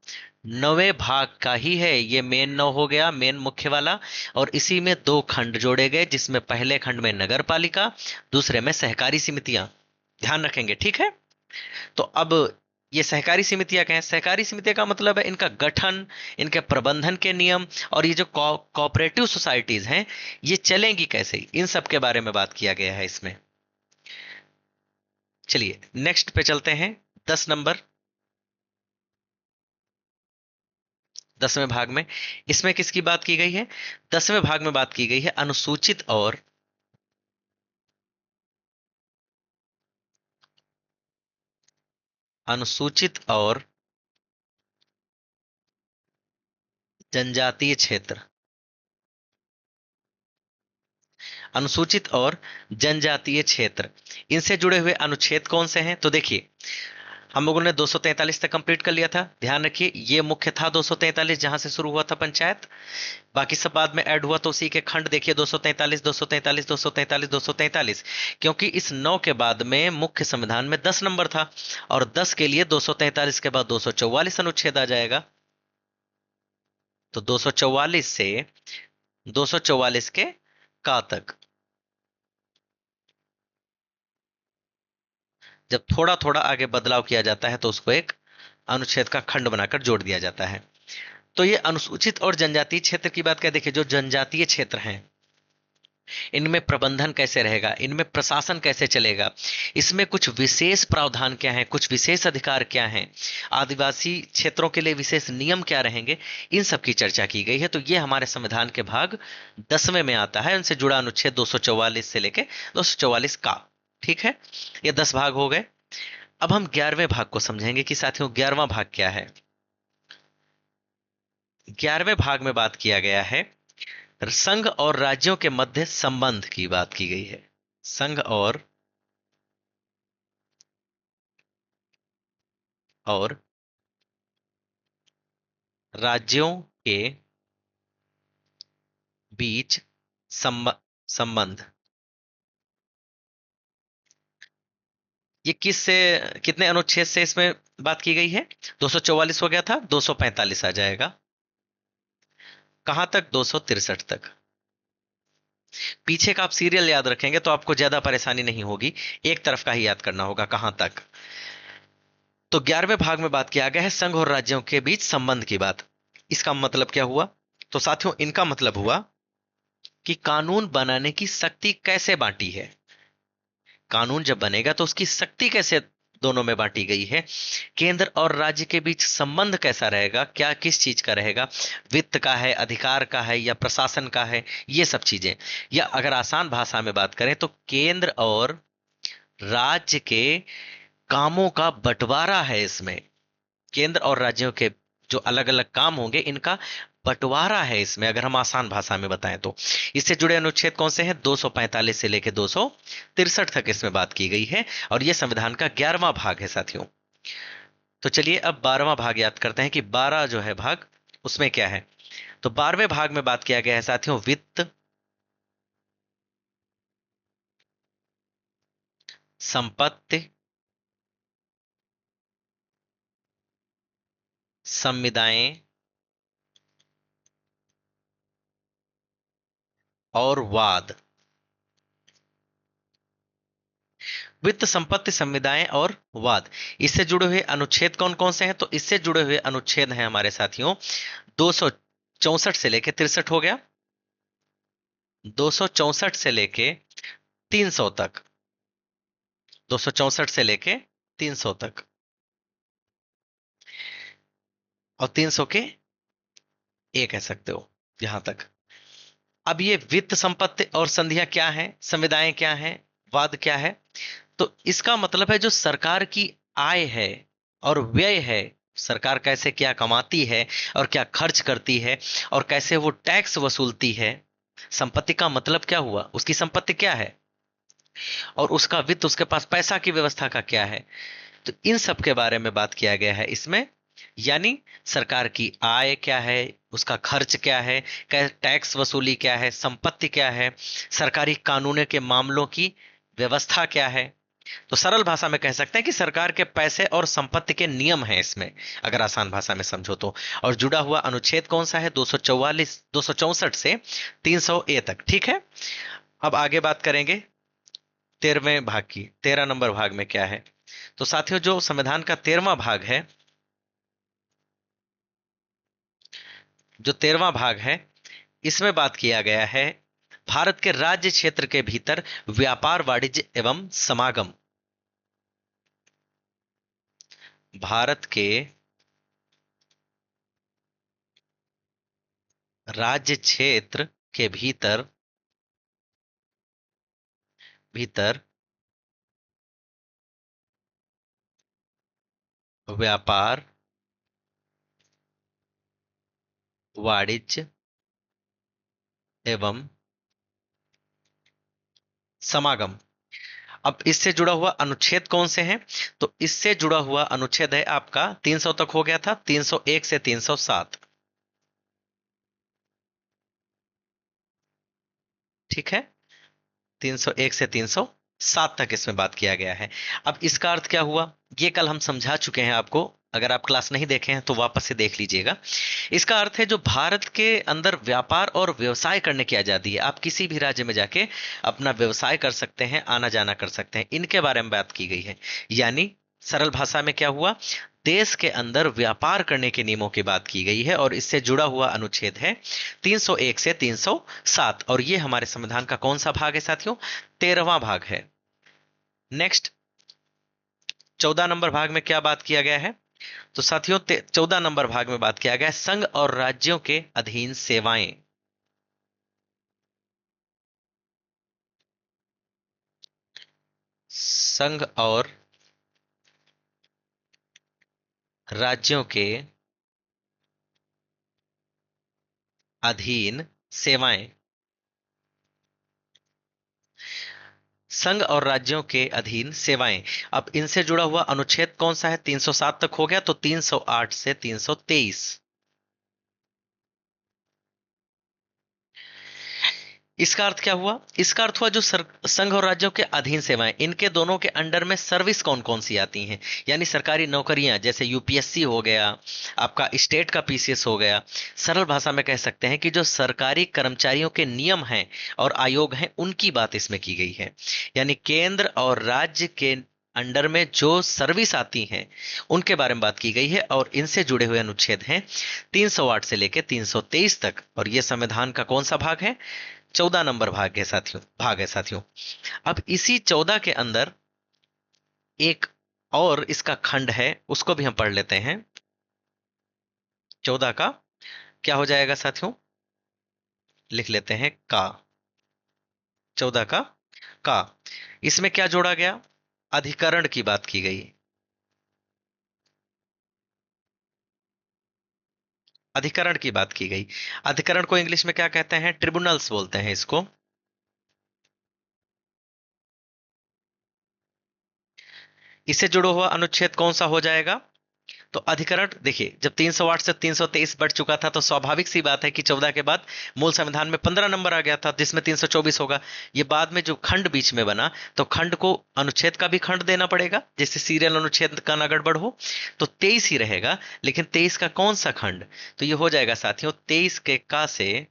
नवे भाग का ही है। ये मेन नौ हो गया, मेन मुख्य वाला। और इसी में दो खंड जोड़े गए, जिसमें पहले खंड में नगर पालिका, दूसरे में सहकारी समितियां। ध्यान रखेंगे, ठीक है। तो अब ये सहकारी समितियां क्या है? सहकारी समितियां का मतलब है इनका गठन, इनके प्रबंधन के नियम, और ये जो कोऑपरेटिव सोसाइटीज हैं, ये चलेंगी कैसे, इन सब के बारे में बात किया गया है इसमें। चलिए नेक्स्ट पे चलते हैं। 10 नंबर, 10वें भाग में, इसमें किसकी बात की गई है? 10वें भाग में बात की गई है अनुसूचित और जनजातीय क्षेत्र। अनुसूचित और जनजातीय क्षेत्र, इनसे जुड़े हुए अनुच्छेद कौन से हैं? तो देखिए, हम लोगों ने 243 तक कंप्लीट कर लिया था। ध्यान रखिए, ये मुख्य था 243, जहां से शुरू हुआ था पंचायत। बाकी सब बाद में ऐड हुआ, तो उसी के खंड देखिए 243, 243, 243, 243। क्योंकि इस 9 के बाद में मुख्य संविधान में 10 नंबर था, और 10 के लिए 243 के बाद 244 अनुच्छेद आ जाएगा। तो 244 से 244 के का तक, जब थोड़ा थोड़ा आगे बदलाव किया जाता है, तो उसको एक अनुच्छेद का खंड बनाकर जोड़ दिया जाता है। तो ये अनुसूचित और जनजातीय क्षेत्र की बात क्या? देखिए, जो जनजातीय क्षेत्र हैं, इनमें प्रबंधन कैसे रहेगा, इनमें प्रशासन कैसे चलेगा, इसमें कुछ विशेष प्रावधान क्या है, कुछ विशेष अधिकार क्या हैं, आदिवासी क्षेत्रों के लिए विशेष नियम क्या रहेंगे, इन सब की चर्चा की गई है। तो ये हमारे संविधान के भाग 10वें में आता है, उनसे जुड़ा अनुच्छेद 244 से लेके 244 का। ठीक है, ये 10 भाग हो गए। अब हम 11वें भाग को समझेंगे कि साथियों 11वां भाग क्या है। 11वें भाग में बात किया गया है संघ और राज्यों के मध्य संबंध की बात की गई है। संघ और राज्यों के बीच संबंध। ये कितने अनुच्छेद से इसमें बात की गई है? 244 हो गया था, 245 आ जाएगा। कहां तक? 263 तक। पीछे का आप सीरियल याद रखेंगे तो आपको ज्यादा परेशानी नहीं होगी, एक तरफ का ही याद करना होगा कहां तक। तो 11वें भाग में बात किया गया है संघ और राज्यों के बीच संबंध की बात। इसका मतलब क्या हुआ? तो साथियों, इनका मतलब हुआ कि कानून बनाने की शक्ति कैसे बांटी है। कानून जब बनेगा तो उसकी शक्ति कैसे दोनों में बांटी गई है। केंद्र और राज्य के बीच संबंध कैसा रहेगा, क्या किस चीज का रहेगा, वित्त का है, अधिकार का है, या प्रशासन का है, ये सब चीजें। या अगर आसान भाषा में बात करें तो केंद्र और राज्य के कामों का बंटवारा है इसमें। केंद्र और राज्यों के जो अलग अलग काम होंगे इनका बंटवारा है इसमें, अगर हम आसान भाषा में बताएं तो। इससे जुड़े अनुच्छेद कौन से हैं? 245 से लेकर 263 तक इसमें बात की गई है, और यह संविधान का 11वां भाग है साथियों। तो चलिए अब 12वां भाग याद करते हैं कि 12 जो है भाग उसमें क्या है। तो 12वें भाग में बात किया गया है साथियों वित्त, संपत्ति, संविदाएं और वाद। वित्त, संपत्ति, संविदाएं और वाद, इससे जुड़े हुए अनुच्छेद कौन कौन से हैं? तो इससे जुड़े हुए अनुच्छेद हैं हमारे साथियों 264 से लेके 63 हो गया, 264 से लेके 300 तक, 264 से लेके 300 तक, और 300 के ए कह सकते हो यहां तक। अब ये वित्त, संपत्ति और संधियां क्या है, संविदाएं क्या है, वाद क्या है? तो इसका मतलब है जो सरकार की आय है और व्यय है, सरकार कैसे क्या कमाती है और क्या खर्च करती है और कैसे वो टैक्स वसूलती है। संपत्ति का मतलब क्या हुआ, उसकी संपत्ति क्या है, और उसका वित्त, उसके पास पैसा की व्यवस्था का क्या है। तो इन सब के बारे में बात किया गया है इसमें। यानी सरकार की आय क्या है, उसका खर्च क्या है, टैक्स वसूली क्या है, संपत्ति क्या है, सरकारी कानूनों के मामलों की व्यवस्था क्या है। तो सरल भाषा में कह सकते हैं कि सरकार के पैसे और संपत्ति के नियम हैं इसमें, अगर आसान भाषा में समझो तो। और जुड़ा हुआ अनुच्छेद कौन सा है? 244, 264 से 300 ए तक। ठीक है, अब आगे बात करेंगे 13वें भाग की। 13 नंबर भाग में क्या है? तो साथियों जो संविधान का 13वां भाग है, जो 13वां भाग है इसमें बात किया गया है भारत के राज्य क्षेत्र के भीतर व्यापार, वाणिज्य एवं समागम। भारत के राज्य क्षेत्र के भीतर भीतर व्यापार, वाणिज्य एवं समागम। अब इससे जुड़ा हुआ अनुच्छेद कौन से हैं? तो इससे जुड़ा हुआ अनुच्छेद है आपका 300 तक हो गया था, 301 से 307। ठीक है, 301 से 307 तक इसमें बात किया गया है। अब इसका अर्थ क्या हुआ, ये कल हम समझा चुके हैं आपको, अगर आप क्लास नहीं देखे हैं तो वापस से देख लीजिएगा। इसका अर्थ है जो भारत के अंदर व्यापार और व्यवसाय करने की आजादी है, आप किसी भी राज्य में जाके अपना व्यवसाय कर सकते हैं, आना जाना कर सकते हैं, इनके बारे में बात की गई है। यानी सरल भाषा में क्या हुआ, देश के अंदर व्यापार करने के नियमों की बात की गई है, और इससे जुड़ा हुआ अनुच्छेद है 301 से 307। और ये हमारे संविधान का कौन सा भाग है साथियों? 13वां भाग है। नेक्स्ट 14 नंबर भाग में क्या बात किया गया है? तो साथियों 14 नंबर भाग में बात किया गया है संघ और राज्यों के अधीन सेवाएं। संघ और राज्यों के अधीन सेवाएं। संघ और राज्यों के अधीन सेवाएं। अब इनसे जुड़ा हुआ अनुच्छेद कौन सा है? 307 तक हो गया, तो 308 से 323। इसका अर्थ क्या हुआ? इसका अर्थ हुआ जो संघ और राज्यों के अधीन सेवाएं, इनके दोनों के अंडर में सर्विस कौन कौन सी आती हैं, यानी सरकारी नौकरियां, जैसे यूपीएससी हो गया, आपका स्टेट का पीसीएस हो गया। सरल भाषा में कह सकते हैं कि जो सरकारी कर्मचारियों के नियम हैं और आयोग हैं, उनकी बात इसमें की गई है। यानी केंद्र और राज्य के अंडर में जो सर्विस आती हैं उनके बारे में बात की गई है, और इनसे जुड़े हुए अनुच्छेद हैं 308 से लेकर 323 तक। और यह संविधान का कौन सा भाग है? 14 नंबर भाग है साथियों। अब इसी 14 के अंदर एक और इसका खंड है, उसको भी हम पढ़ लेते हैं। 14 का क्या हो जाएगा साथियों, लिख लेते हैं का। 14 का इसमें क्या जोड़ा गया, अधिकरण की बात की गई। अधिकरण की बात की गई। अधिकरण को इंग्लिश में क्या कहते हैं, ट्रिब्यूनल्स बोलते हैं इसको। इससे जुड़ा हुआ अनुच्छेद कौन सा हो जाएगा, तो अधिकरण देखिए, जब 308 से 323 बढ़ चुका था तो स्वाभाविक सी बात है कि 14 के बाद मूल संविधान में 15 नंबर आ गया था जिसमें 324 होगा। ये बाद में जो खंड बीच में बना, तो खंड को अनुच्छेद का भी खंड देना पड़ेगा, जिससे सीरियल अनुच्छेद का ना गड़बड़ हो। तो 23 ही रहेगा, लेकिन 23 का कौन सा खंड, तो ये हो जाएगा साथियों 23 के का से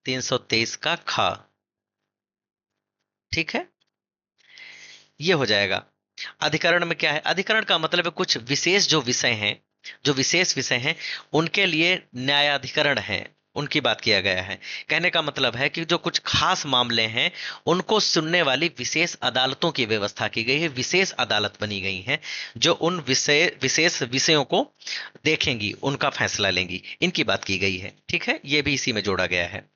323 का खा। ठीक है, ये हो जाएगा। अधिकरण में क्या है, अधिकरण का मतलब है कुछ विशेष जो विषय हैं, जो विशेष विषय हैं उनके लिए न्यायाधिकरण है, उनकी बात किया गया है। कहने का मतलब है कि जो कुछ खास मामले हैं उनको सुनने वाली विशेष अदालतों की व्यवस्था की गई है, विशेष अदालत बनी गई है जो उन विशेष विषयों को देखेंगी, उनका फैसला लेंगी, इनकी बात की गई है। ठीक है, ये भी इसी में जोड़ा गया है।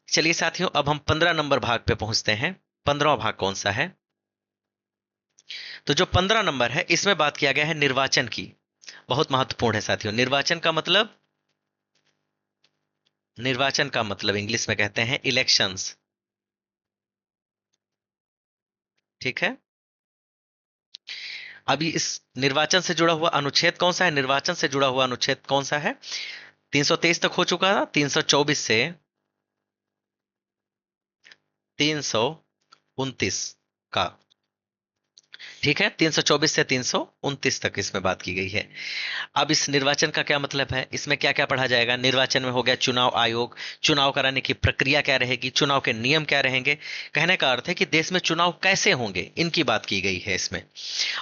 चलिए साथियों, अब हम 15 नंबर भाग पे पहुंचते हैं। 15वां भाग कौन सा है, तो जो 15 नंबर है इसमें बात किया गया है निर्वाचन की। बहुत महत्वपूर्ण है साथियों। निर्वाचन का मतलब इंग्लिश में कहते हैं इलेक्शंस। ठीक है, अभी इस निर्वाचन से जुड़ा हुआ अनुच्छेद कौन सा है, निर्वाचन से जुड़ा हुआ अनुच्छेद कौन सा है, 323 तक हो चुका था, 324 से 329 का। ठीक है, 324 से 329 तक इसमें बात की गई है। अब इस निर्वाचन का क्या मतलब है, इसमें क्या क्या पढ़ा जाएगा। निर्वाचन में हो गया चुनाव आयोग, चुनाव कराने की प्रक्रिया क्या रहेगी, चुनाव के नियम क्या रहेंगे। कहने का अर्थ है कि देश में चुनाव कैसे होंगे, इनकी बात की गई है इसमें।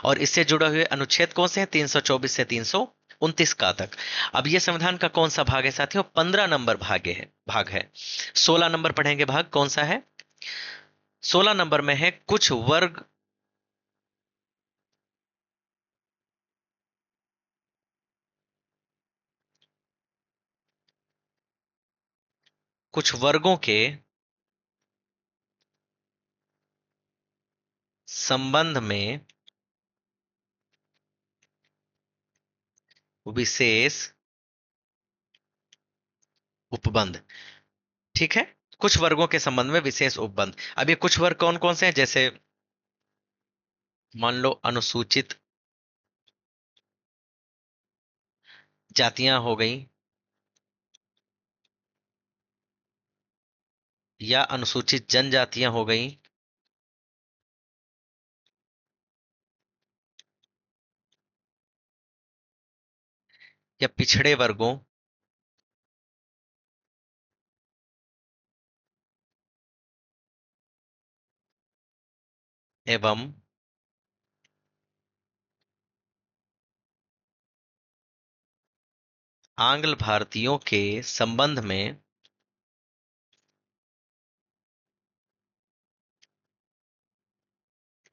और इससे जुड़े हुए अनुच्छेद कौन से हैं, 324 से 329 का तक। अब ये संविधान का कौन सा भाग है साथियों, 15 नंबर भाग है। 16 नंबर पढ़ेंगे भाग कौन सा है, 16 नंबर में है कुछ वर्गों के संबंध में विशेष उपबंध। ठीक है, कुछ वर्गों के संबंध में विशेष उपबंध। अब ये कुछ वर्ग कौन कौन से हैं, जैसे मान लो अनुसूचित जातियां हो गई, या अनुसूचित जनजातियां हो गई, या पिछड़े वर्गों एवं आंग्ल भारतीयों के संबंध में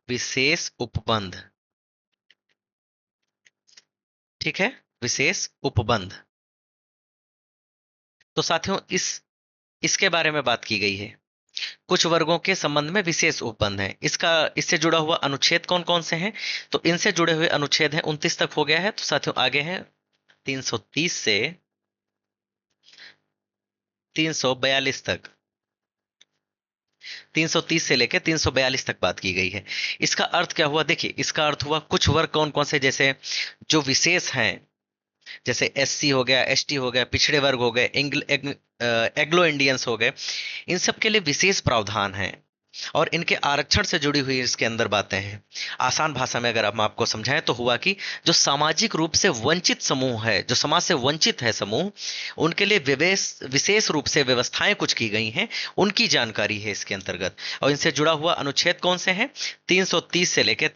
विशेष उपबंध। ठीक है, विशेष उपबंध। तो साथियों इसके बारे में बात की गई है, कुछ वर्गों के संबंध में विशेष उपबंध है। इससे जुड़ा हुआ अनुच्छेद कौन कौन से हैं, तो इनसे जुड़े हुए अनुच्छेद हैं 29 तक हो गया है। तो साथियों आगे है 330 से 342 तक, 330 से लेकर 342 तक बात की गई है। इसका अर्थ क्या हुआ, देखिए इसका अर्थ हुआ कुछ वर्ग कौन कौन से, जैसे जो विशेष हैं, जैसे एससी हो गया, एसटी हो गया, पिछड़े वर्ग हो गए, एग्लो इंडियंस हो गए, इन सब के लिए विशेष प्रावधान है और इनके आरक्षण से जुड़ी हुई इसके अंदर बातें हैं। आसान भाषा में अगर हम आपको समझाएं तो हुआ कि जो सामाजिक रूप से वंचित समूह है, जो समाज से वंचित है समूह, उनके लिए विशेष रूप से व्यवस्थाएं कुछ की गई हैं, उनकी जानकारी है इसके अंतर्गत। और इनसे जुड़ा हुआ अनुच्छेद कौन से हैं, 330 से लेकर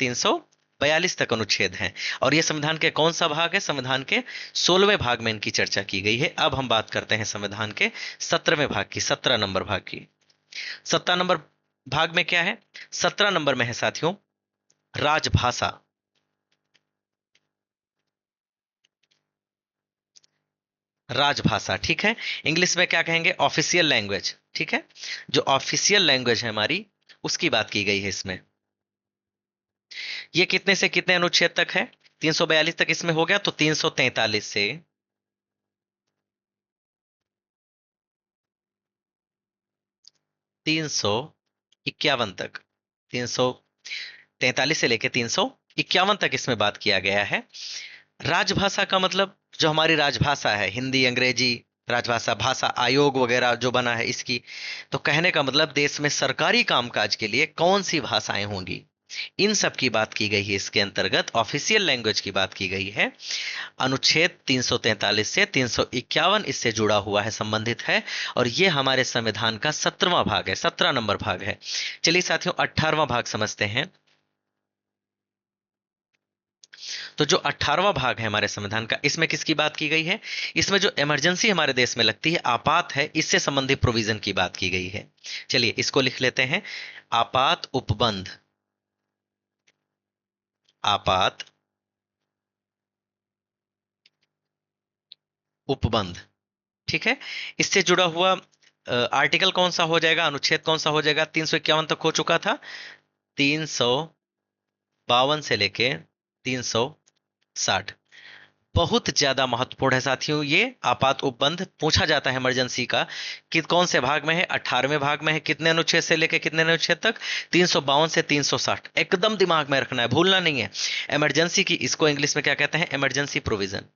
42 तक अनुच्छेद हैं। और ये संविधान के कौन सा भाग है? संविधान के 16वें भाग में इनकी चर्चा की गई है। अब हम बात करते हैं संविधान के 17वें भाग की, 17 नंबर भाग की। 17 नंबर भाग में क्या है? 17 नंबर में है साथियों राजभाषा। राजभाषा, ठीक है। इंग्लिश में क्या कहेंगे? ऑफिशियल लैंग्वेज, ठीक है। जो ऑफिशियल लैंग्वेज है हमारी, उसकी बात की गई है इसमें। ये कितने से कितने अनुच्छेद तक है? 342 तक इसमें हो गया, तो 343 से 351 तक, 343 से लेके 351 तक इसमें बात किया गया है। राजभाषा का मतलब जो हमारी राजभाषा है, हिंदी, अंग्रेजी, राजभाषा, भाषा आयोग वगैरह जो बना है इसकी, तो कहने का मतलब देश में सरकारी कामकाज के लिए कौन सी भाषाएं होंगी, इन सब की बात की गई है। इसके अंतर्गत ऑफिशियल लैंग्वेज की बात की गई है। अनुच्छेद 343 से 351 इससे जुड़ा हुआ है, संबंधित है। और ये हमारे संविधान का 17वां भाग है, 17 नंबर भाग है। चलिए साथियों 18वां भाग समझते हैं। तो जो 18वां भाग है हमारे संविधान का, इसमें किसकी बात की गई है? इसमें जो इमरजेंसी हमारे देश में लगती है, आपात है, इससे संबंधित प्रोविजन की बात की गई है। चलिए इसको लिख लेते हैं, आपात उपबंध। आपात उपबंध, ठीक है। इससे जुड़ा हुआ आर्टिकल कौन सा हो जाएगा, अनुच्छेद कौन सा हो जाएगा? 351 तक हो चुका था, 352 से लेके 360। बहुत ज्यादा महत्वपूर्ण है साथियों ये आपात उपबंध। पूछा जाता है इमरजेंसी का कि कौन से भाग में है? 18वें भाग में है। कितने अनुच्छेद से लेके कितने अनुच्छेद तक? 352 से 360। एकदम दिमाग में रखना है, भूलना नहीं है। इमरजेंसी की, इसको इंग्लिश में क्या कहते हैं? Emergency provision.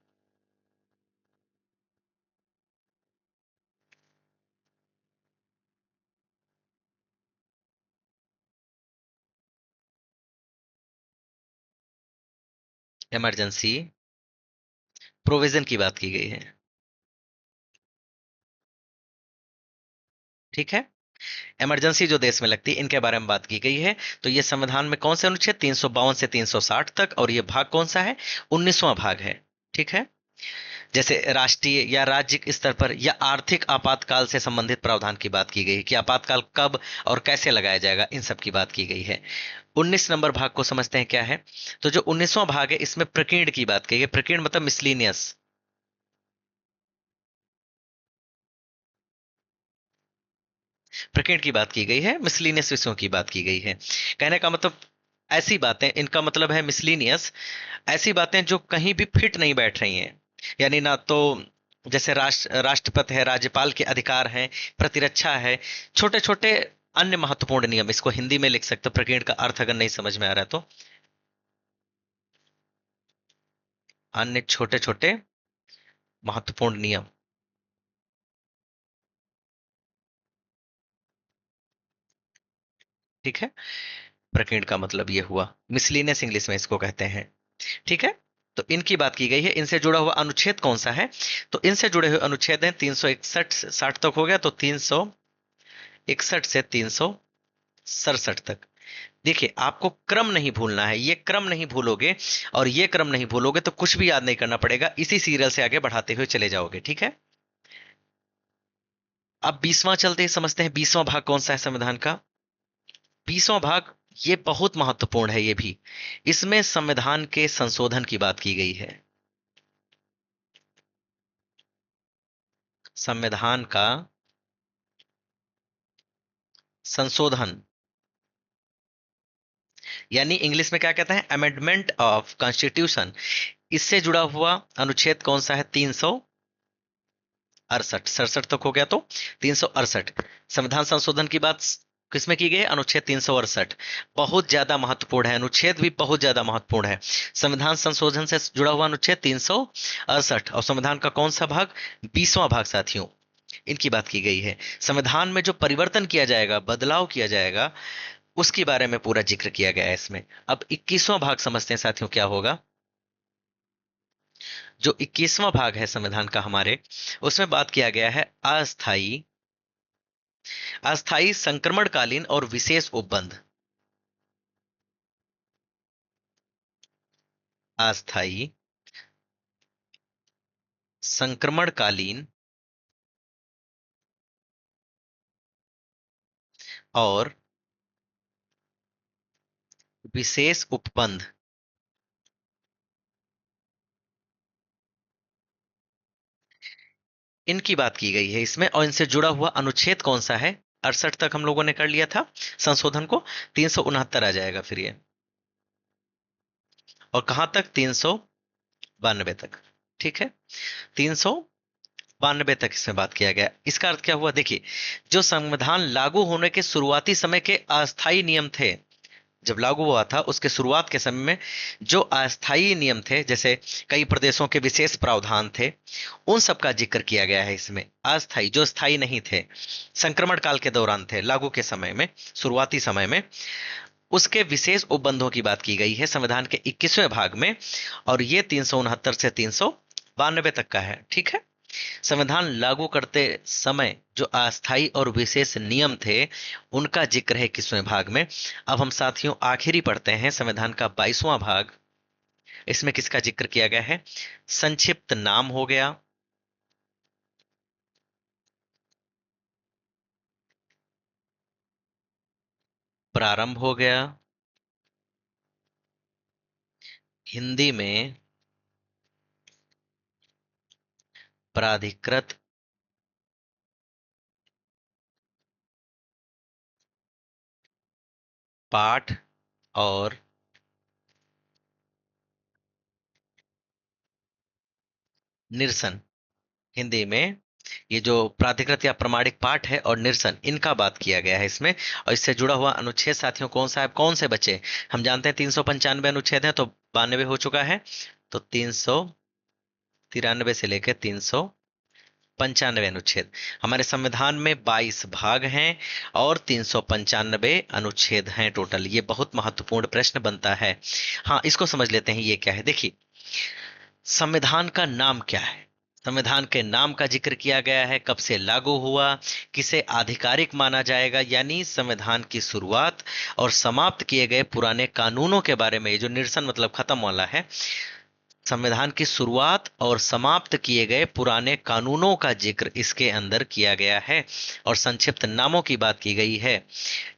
इमरजेंसी प्रोविजन की बात की गई है, ठीक है। इमरजेंसी जो देश में लगती है, इनके बारे में बात की गई है। तो ये संविधान में कौन से अनुच्छेद? 352 से 360 तक। और ये भाग कौन सा है? 19वां भाग है, ठीक है। जैसे राष्ट्रीय या राज्य स्तर पर या आर्थिक आपातकाल से संबंधित प्रावधान की बात की गई है कि आपातकाल कब और कैसे लगाया जाएगा, इन सब की बात की गई है। 19 नंबर भाग को समझते हैं क्या है। तो जो 19वां भाग है, इसमें प्रकीर्ण की बात की है। प्रकीर्ण मतलब मिसलिनियस। प्रकीर्ण की बात की गई है, मिसलिनियस विषयों की बात की गई है। कहने का मतलब ऐसी बातें, इनका मतलब है मिसलिनियस, ऐसी बातें जो कहीं भी फिट नहीं बैठ रही हैं। यानी ना तो जैसे राष्ट्रपति है, राज्यपाल के अधिकार हैं, प्रतिरक्षा है, छोटे छोटे अन्य महत्वपूर्ण नियम। इसको हिंदी में लिख सकते हो, प्रकीर्ण का अर्थ अगर नहीं समझ में आ रहा है तो। अन्य छोटे छोटे महत्वपूर्ण नियम, ठीक है। प्रकीर्ण का मतलब ये हुआ, मिसलिनियस इंग्लिश में इसको कहते हैं, ठीक है। तो इनकी बात की गई है। इनसे जुड़ा हुआ अनुच्छेद कौन सा है? तो इनसे जुड़े हुए अनुच्छेद हैं 361 से 60 तक हो गया, तो 361 से 367 तक। देखिए आपको क्रम नहीं भूलना है, ये क्रम नहीं भूलोगे और ये क्रम नहीं भूलोगे तो कुछ भी याद नहीं करना पड़ेगा, इसी सीरियल से आगे बढ़ाते हुए चले जाओगे, ठीक है। अब 20वां चलते ही समझते हैं 20वां भाग कौन सा है संविधान का। 20वां भाग ये बहुत महत्वपूर्ण है, ये भी। इसमें संविधान के संशोधन की बात की गई है। संविधान का संशोधन, यानी इंग्लिश में क्या कहते हैं? Amendment of constitution. इससे जुड़ा हुआ अनुच्छेद कौन सा है? 368, 67 तक हो गया तो 368। संविधान संशोधन की बात किसमें की गई है? अनुच्छेद 368। बहुत ज्यादा महत्वपूर्ण है, अनुच्छेद भी बहुत ज्यादा महत्वपूर्ण है। संविधान संशोधन से जुड़ा हुआ अनुच्छेद 368। और संविधान का कौन सा भाग? 20वां भाग साथियों, इनकी बात की गई है। संविधान में जो परिवर्तन किया जाएगा, बदलाव किया जाएगा, उसके बारे में पूरा जिक्र किया गया है इसमें। अब 21वां भाग समझते हैं साथियों क्या होगा। जो 21वां भाग है संविधान का हमारे, उसमें बात किया गया है अस्थाई, अस्थाई संक्रमणकालीन और विशेष उपबंध। अस्थाई, संक्रमणकालीन और विशेष उपबंध, इनकी बात की गई है इसमें। और इनसे जुड़ा हुआ अनुच्छेद कौन सा है? 68 तक हम लोगों ने कर लिया था संशोधन को, 369 आ जाएगा फिर ये। और कहां तक? 392 तक। ठीक है, 392 तक इसमें बात किया गया। इसका अर्थ क्या हुआ? देखिए, जो संविधान लागू होने के शुरुआती समय के अस्थायी नियम थे, जब लागू हुआ था उसके शुरुआत के समय में जो अस्थायी नियम थे, जैसे कई प्रदेशों के विशेष प्रावधान थे, उन सब का जिक्र किया गया है इसमें। अस्थायी, जो स्थायी नहीं थे, संक्रमण काल के दौरान थे, लागू के समय में, शुरुआती समय में, उसके विशेष उपबंधों की बात की गई है संविधान के 21वें भाग में। और ये 369 से 392 तक का है। ठीक है, संविधान लागू करते समय जो अस्थायी और विशेष नियम थे, उनका जिक्र है 21वें भाग में। अब हम साथियों आखिरी पढ़ते हैं संविधान का 22वां भाग। इसमें किसका जिक्र किया गया है? संक्षिप्त नाम हो गया, प्रारंभ हो गया, हिंदी में प्राधिकृत, पाठ और निरसन। हिंदी में ये जो प्राधिकृत या प्रमाणिक पाठ है और निरसन, इनका बात किया गया है इसमें। और इससे जुड़ा हुआ अनुच्छेद साथियों कौन सा है? कौन से बचे? हम जानते हैं 395 अनुच्छेद है, तो 92 हो चुका है। तो 393 से लेकर 395 अनुच्छेद। हमारे संविधान में 22 भाग हैं और 395 अनुच्छेद हैं टोटल। ये बहुत महत्वपूर्ण प्रश्न बनता है। हाँ, इसको समझ लेते हैं, ये क्या है। देखिए, संविधान का नाम क्या है? संविधान के नाम का जिक्र किया गया है, कब से लागू हुआ, किसे आधिकारिक माना जाएगा, यानी संविधान की शुरुआत और समाप्त किए गए पुराने कानूनों के बारे में। ये जो निरसन मतलब खत्म वाला है, संविधान की शुरुआत और समाप्त किए गए पुराने कानूनों का जिक्र इसके अंदर किया गया है और संक्षिप्त नामों की बात की गई है।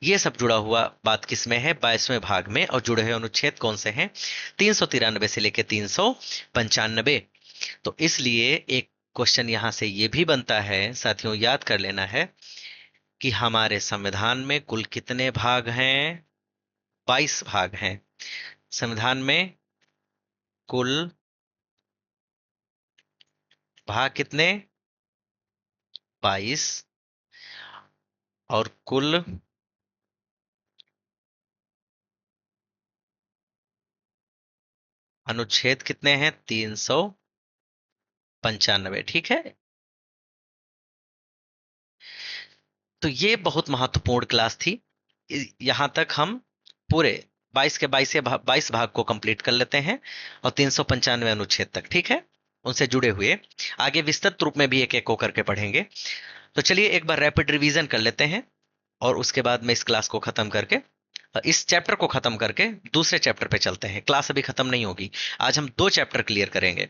ये सब जुड़ा हुआ बात किसमें है? 22वें भाग में। और जुड़े हुए अनुच्छेद कौन से हैं? 393 से लेकर 395। तो इसलिए एक क्वेश्चन यहां से ये भी बनता है साथियों, याद कर लेना है कि हमारे संविधान में कुल कितने भाग हैं? 22 भाग हैं संविधान में। कुल भाग कितने? 22। और कुल अनुच्छेद कितने हैं? 395। ठीक है, तो ये बहुत महत्वपूर्ण क्लास थी। यहां तक हम पूरे 22 के 22 भाग को कंप्लीट कर लेते हैं और 395 अनुच्छेद तक। ठीक है, उनसे जुड़े हुए आगे विस्तृत रूप में भी एक एक को करके पढ़ेंगे। तो चलिए एक बार रैपिड रिवीजन कर लेते हैं और उसके बाद में इस क्लास को खत्म करके, इस चैप्टर को खत्म करके दूसरे चैप्टर पे चलते हैं। क्लास अभी खत्म नहीं होगी, आज हम 2 चैप्टर क्लियर करेंगे।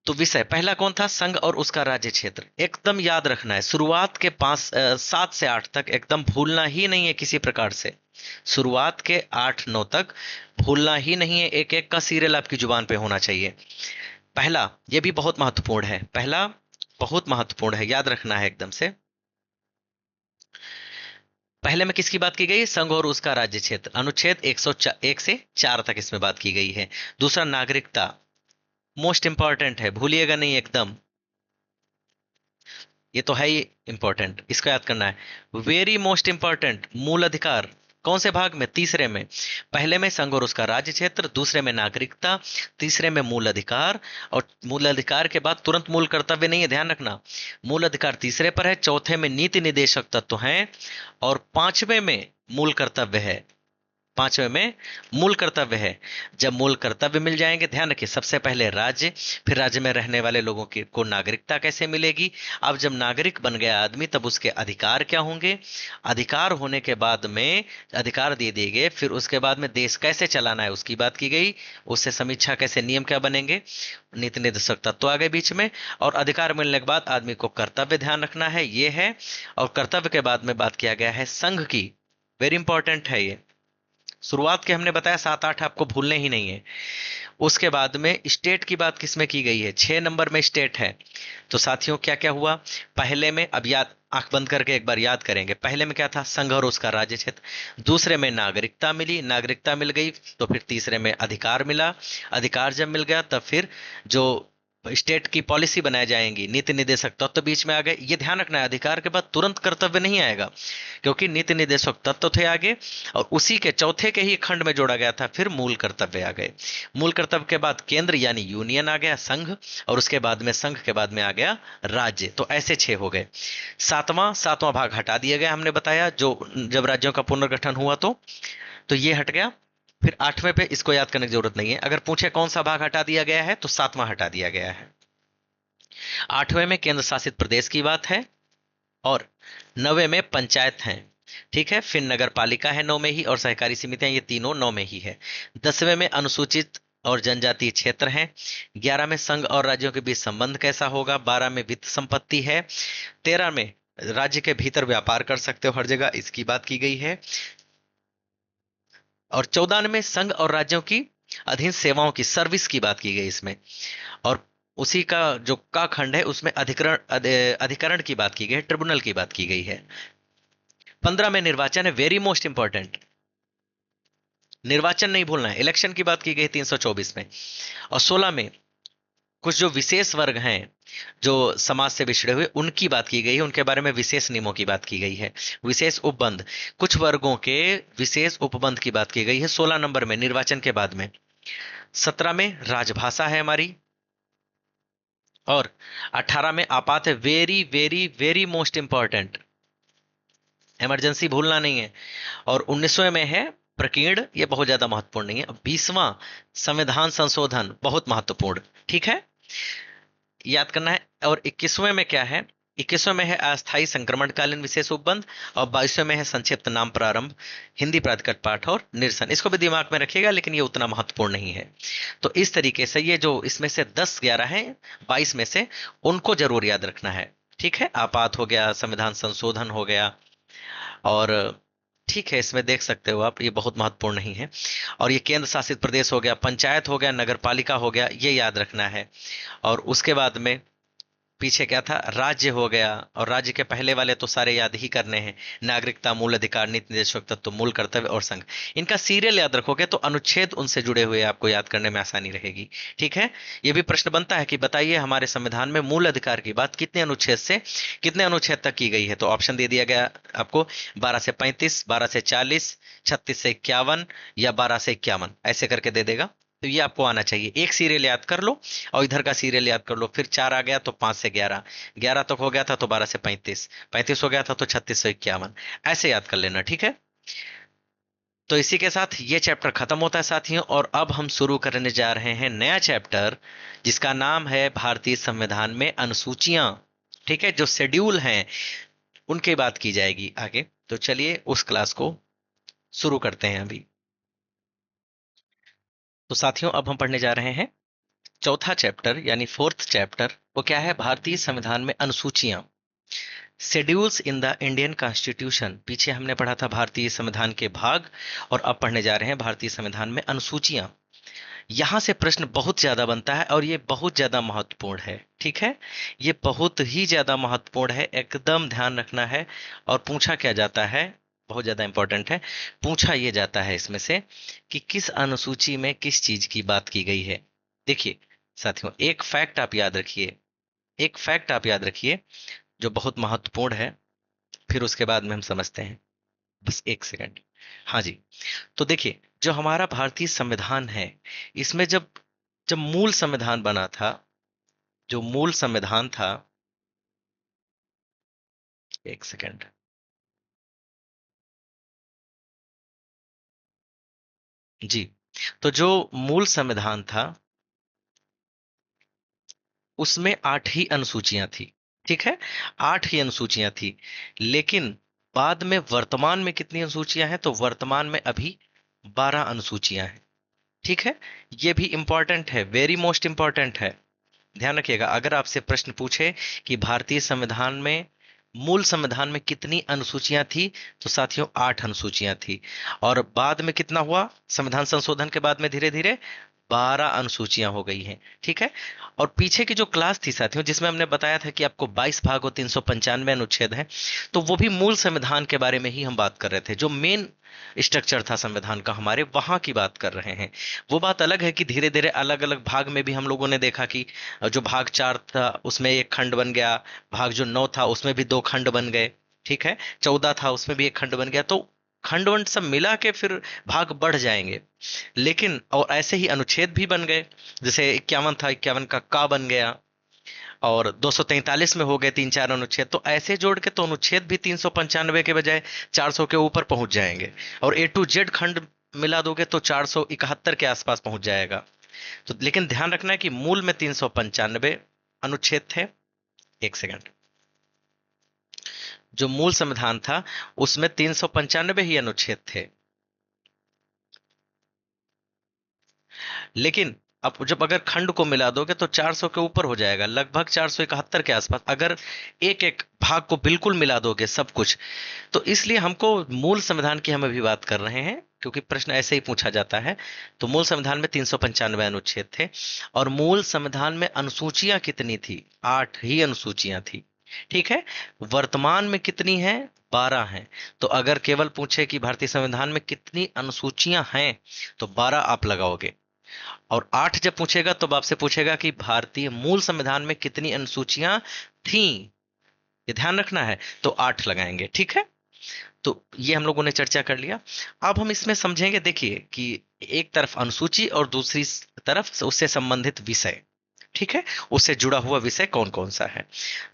तो विषय पहला कौन था? संघ और उसका राज्य क्षेत्र। एकदम याद रखना है, शुरुआत के 7 से 8 तक एकदम भूलना ही नहीं है किसी प्रकार से। शुरुआत के 8-9 तक भूलना ही नहीं है, एक एक का सीरियल आपकी जुबान पे होना चाहिए। पहला, ये भी बहुत महत्वपूर्ण है, पहला बहुत महत्वपूर्ण है, याद रखना है एकदम से। पहले में किसकी बात की गई? संघ और उसका राज्य क्षेत्र, अनुच्छेद 101 से 4 तक इसमें बात की गई है। दूसरा, नागरिकता, मोस्ट इंपॉर्टेंट है, भूलिएगा नहीं एकदम, ये तो है ही इंपॉर्टेंट, इसको याद करना है। वेरी मोस्ट इंपॉर्टेंट, मूल अधिकार, कौन से भाग में? तीसरे में। पहले में संघ और उसका राज्य क्षेत्र, दूसरे में नागरिकता, तीसरे में मूल अधिकार। और मूल अधिकार के बाद तुरंत मूल कर्तव्य नहीं है, ध्यान रखना। मूल अधिकार तीसरे पर है, चौथे में नीति निदेशक तत्व हैं और पांचवे में मूल कर्तव्य है। 5वें में मूल कर्तव्य है। जब मूल कर्तव्य मिल जाएंगे, ध्यान रखिए, सबसे पहले राज्य, फिर राज्य में रहने वाले लोगों की को नागरिकता कैसे मिलेगी। अब जब नागरिक बन गया आदमी, तब उसके अधिकार क्या होंगे। अधिकार होने के बाद में, अधिकार दे दिए गए, फिर उसके बाद में देश कैसे चलाना है उसकी बात की गई। उससे समीक्षा कैसे, नियम क्या बनेंगे, नीति निर्देशक तत्व आ गए बीच में। और अधिकार मिलने के बाद आदमी को कर्तव्य ध्यान रखना है, ये है। और कर्तव्य के बाद में बात किया गया है संघ की। वेरी इंपॉर्टेंट है ये। शुरुआत के हमने बताया 7 8 आपको भूलने ही नहीं है। उसके बाद में स्टेट की बात किसमें की गई है, 6 नंबर में स्टेट है। तो साथियों क्या क्या हुआ, पहले में, अब याद, आंख बंद करके एक बार याद करेंगे, पहले में क्या था, संघ और उसका राज्य क्षेत्र। दूसरे में नागरिकता मिली, नागरिकता मिल गई, तो फिर तीसरे में अधिकार मिला। अधिकार जब मिल गया, तब फिर जो स्टेट की पॉलिसी बनाई जाएंगी, नीति निर्देशक तत्व तो बीच में आ गए। ये ध्यान रखना है, अधिकार के बाद तुरंत कर्तव्य नहीं आएगा, क्योंकि नीति निर्देशक तत्व थे आगे, और उसी के चौथे के ही खंड में जोड़ा गया था फिर मूल कर्तव्य आ गए। मूल कर्तव्य के बाद केंद्र यानी यूनियन आ गया, संघ, और उसके बाद में संघ के बाद में आ गया राज्य। तो ऐसे 6 हो गए। सातवां सातवां भाग हटा दिया गया, हमने बताया, जो जब राज्यों का पुनर्गठन हुआ तो ये हट गया। फिर 8वें पे इसको याद करने की जरूरत नहीं है। अगर पूछे कौन सा भाग हटा दिया गया है, तो 7वां हटा दिया गया है। 8वें में केंद्र शासित प्रदेश की बात है, और 9वें में पंचायत है। ठीक है, फिर नगर पालिका है 9 में ही, और सहकारी समितियां, ये तीनों 9 में ही है। 10वें में अनुसूचित और जनजातीय क्षेत्र हैं। 11 में संघ और राज्यों के बीच संबंध कैसा होगा। 12 में वित्त संपत्ति है। 13 में राज्य के भीतर व्यापार कर सकते हो हर जगह, इसकी बात की गई है। और 14 में संघ और राज्यों की अधीन सेवाओं की, सर्विस की बात की गई इसमें। और उसी का जो का खंड है, उसमें अधिकरण की बात की गई है, ट्रिब्यूनल की बात की गई है। 15 में निर्वाचन है, वेरी मोस्ट इंपॉर्टेंट, निर्वाचन नहीं भूलना है, इलेक्शन की बात की गई 324 में। और 16 में कुछ जो विशेष वर्ग हैं, जो समाज से बिछड़े हुए, उनकी बात की गई है, उनके बारे में विशेष नियमों की बात की गई है, विशेष उपबंध, कुछ वर्गों के विशेष उपबंध की बात की गई है 16 नंबर में, निर्वाचन के बाद में। 17 में राजभाषा है हमारी। और 18 में आपात है, very very very most important, emergency भूलना नहीं है। और 19वें में है प्रकीर्ण, ये बहुत ज्यादा महत्वपूर्ण नहीं है। 20वां संविधान संशोधन, बहुत महत्वपूर्ण, ठीक है, याद करना है। और 21वें में क्या है, 21वें में है अस्थायी संक्रमणकालीन विशेष उपबंध। और 22वें में है संक्षिप्त नाम प्रारंभ, हिंदी प्राधिकृत पाठ और निरसन। इसको भी दिमाग में रखिएगा, लेकिन ये उतना महत्वपूर्ण नहीं है। तो इस तरीके से ये जो इसमें से 10 11 है, 22 में से, उनको जरूर याद रखना है। ठीक है, आपात हो गया, संविधान संशोधन हो गया, और ठीक है, इसमें देख सकते हो आप, ये बहुत महत्वपूर्ण नहीं है। और ये केंद्र शासित प्रदेश हो गया, पंचायत हो गया, नगर पालिका हो गया, ये याद रखना है। और उसके बाद में पीछे क्या था, राज्य हो गया, और राज्य के पहले वाले तो सारे याद ही करने हैं, नागरिकता, मूल अधिकार, नीति निर्देशक तत्व, मूल कर्तव्य और संघ। इनका सीरियल याद रखोगे तो अनुच्छेद उनसे जुड़े हुए आपको याद करने में आसानी रहेगी। ठीक है, ये भी प्रश्न बनता है कि बताइए हमारे संविधान में मूल अधिकार की बात कितने अनुच्छेद से कितने अनुच्छेद तक की गई है। तो ऑप्शन दे दिया गया आपको, 12 से 35, 12 से 40, 36 से 51, या 12 से 51, ऐसे करके दे देगा। तो ये आपको आना चाहिए, एक सीरियल याद कर लो, और इधर का सीरियल याद कर लो। फिर 4 आ गया तो 5 से 11, 11 तक हो गया था तो 12 से 35, 35 हो गया था तो 36 से 51, ऐसे याद कर लेना। ठीक है, तो इसी के साथ ये चैप्टर खत्म होता है साथियों, और अब हम शुरू करने जा रहे हैं नया चैप्टर, जिसका नाम है भारतीय संविधान में अनुसूचियां। ठीक है, जो शेड्यूल हैं उनकी बात की जाएगी आगे। तो चलिए उस क्लास को शुरू करते हैं अभी। तो साथियों, अब हम पढ़ने जा रहे हैं चौथा चैप्टर, यानी फोर्थ चैप्टर। वो क्या है, भारतीय संविधान में अनुसूचियां, schedules in the Indian constitution. पीछे हमने पढ़ा था भारतीय संविधान के भाग, और अब पढ़ने जा रहे हैं भारतीय संविधान में अनुसूचियां। यहां से प्रश्न बहुत ज्यादा बनता है, और ये बहुत ज्यादा महत्वपूर्ण है। ठीक है, ये बहुत ही ज्यादा महत्वपूर्ण है, एकदम ध्यान रखना है। और पूछा क्या जाता है, बहुत ज्यादा इंपॉर्टेंट है, पूछा ये जाता है इसमें से कि किस अनुसूची में किस चीज की बात की गई है। देखिए साथियों, एक फैक्ट आप याद रखिए, एक फैक्ट आप याद रखिए जो बहुत महत्वपूर्ण है, फिर उसके बाद में हम समझते हैं। बस एक सेकंड। हाँ जी, तो देखिए, जो हमारा भारतीय संविधान है, इसमें जब जब मूल संविधान बना था, जो मूल संविधान था, एक सेकंड, जी। तो जो मूल संविधान था उसमें 8 ही अनुसूचियां थी। ठीक है, 8 ही अनुसूचियां थी। लेकिन बाद में वर्तमान में कितनी अनुसूचियां हैं, तो वर्तमान में अभी 12 अनुसूचियां हैं। ठीक है, ये भी इंपॉर्टेंट है, वेरी मोस्ट इंपॉर्टेंट है। ध्यान रखिएगा, अगर आपसे प्रश्न पूछे कि भारतीय संविधान में, मूल संविधान में कितनी अनुसूचियां थी, तो साथियों 8 अनुसूचियां थी। और बाद में कितना हुआ, संविधान संशोधन के बाद में धीरे धीरे 12 अनुसूचियां हो गई हैं। ठीक है, और पीछे की जो क्लास थी साथियों, जिसमें हमने बताया था कि आपको 22 भाग और 395 अनुच्छेद हैं, तो वो भी मूल संविधान के बारे में ही हम बात कर रहे थे। जो मेन स्ट्रक्चर था संविधान का हमारे, वहां की बात कर रहे हैं। वो बात अलग है कि धीरे धीरे अलग अलग भाग में भी हम लोगों ने देखा कि जो भाग 4 था उसमें एक खंड बन गया, भाग जो 9 था उसमें भी 2 खंड बन गए। ठीक है, 14 था उसमें भी एक खंड बन गया। तो खंड वंड सब मिला के फिर भाग बढ़ जाएंगे। लेकिन और ऐसे ही अनुच्छेद भी बन गए, जैसे 51 था, 51 का बन गया। और 243 में हो गए 3 4 अनुच्छेद। तो ऐसे जोड़ के तो अनुच्छेद भी 395 के बजाय 400 के ऊपर पहुंच जाएंगे। और A to Z खंड मिला दोगे तो 471 के आसपास पहुंच जाएगा। तो लेकिन ध्यान रखना है कि मूल में 395 अनुच्छेद थे। एक सेकंड, जो मूल संविधान था उसमें 395 ही अनुच्छेद थे। लेकिन अब जब अगर खंड को मिला दोगे तो 400 के ऊपर हो जाएगा, लगभग 471 के आसपास, अगर एक एक भाग को बिल्कुल मिला दोगे सब कुछ। तो इसलिए हमको मूल संविधान की हम अभी बात कर रहे हैं, क्योंकि प्रश्न ऐसे ही पूछा जाता है। तो मूल संविधान में 395 अनुच्छेद थे। और मूल संविधान में अनुसूचियां कितनी थी, 8 ही अनुसूचियां थी। ठीक है, वर्तमान में कितनी है, 12 हैं। तो अगर केवल पूछे कि भारतीय संविधान में कितनी अनुसूचियां हैं, तो 12 आप लगाओगे। और 8 जब पूछेगा तब आपसे पूछेगा कि भारतीय मूल संविधान में कितनी अनुसूचियां थीं, ये ध्यान रखना है। तो 8 लगाएंगे। ठीक है, तो ये हम लोगों ने चर्चा कर लिया। अब हम इसमें समझेंगे, देखिए कि एक तरफ अनुसूची और दूसरी तरफ उससे संबंधित विषय। ठीक है, उससे जुड़ा हुआ विषय कौन कौन सा है।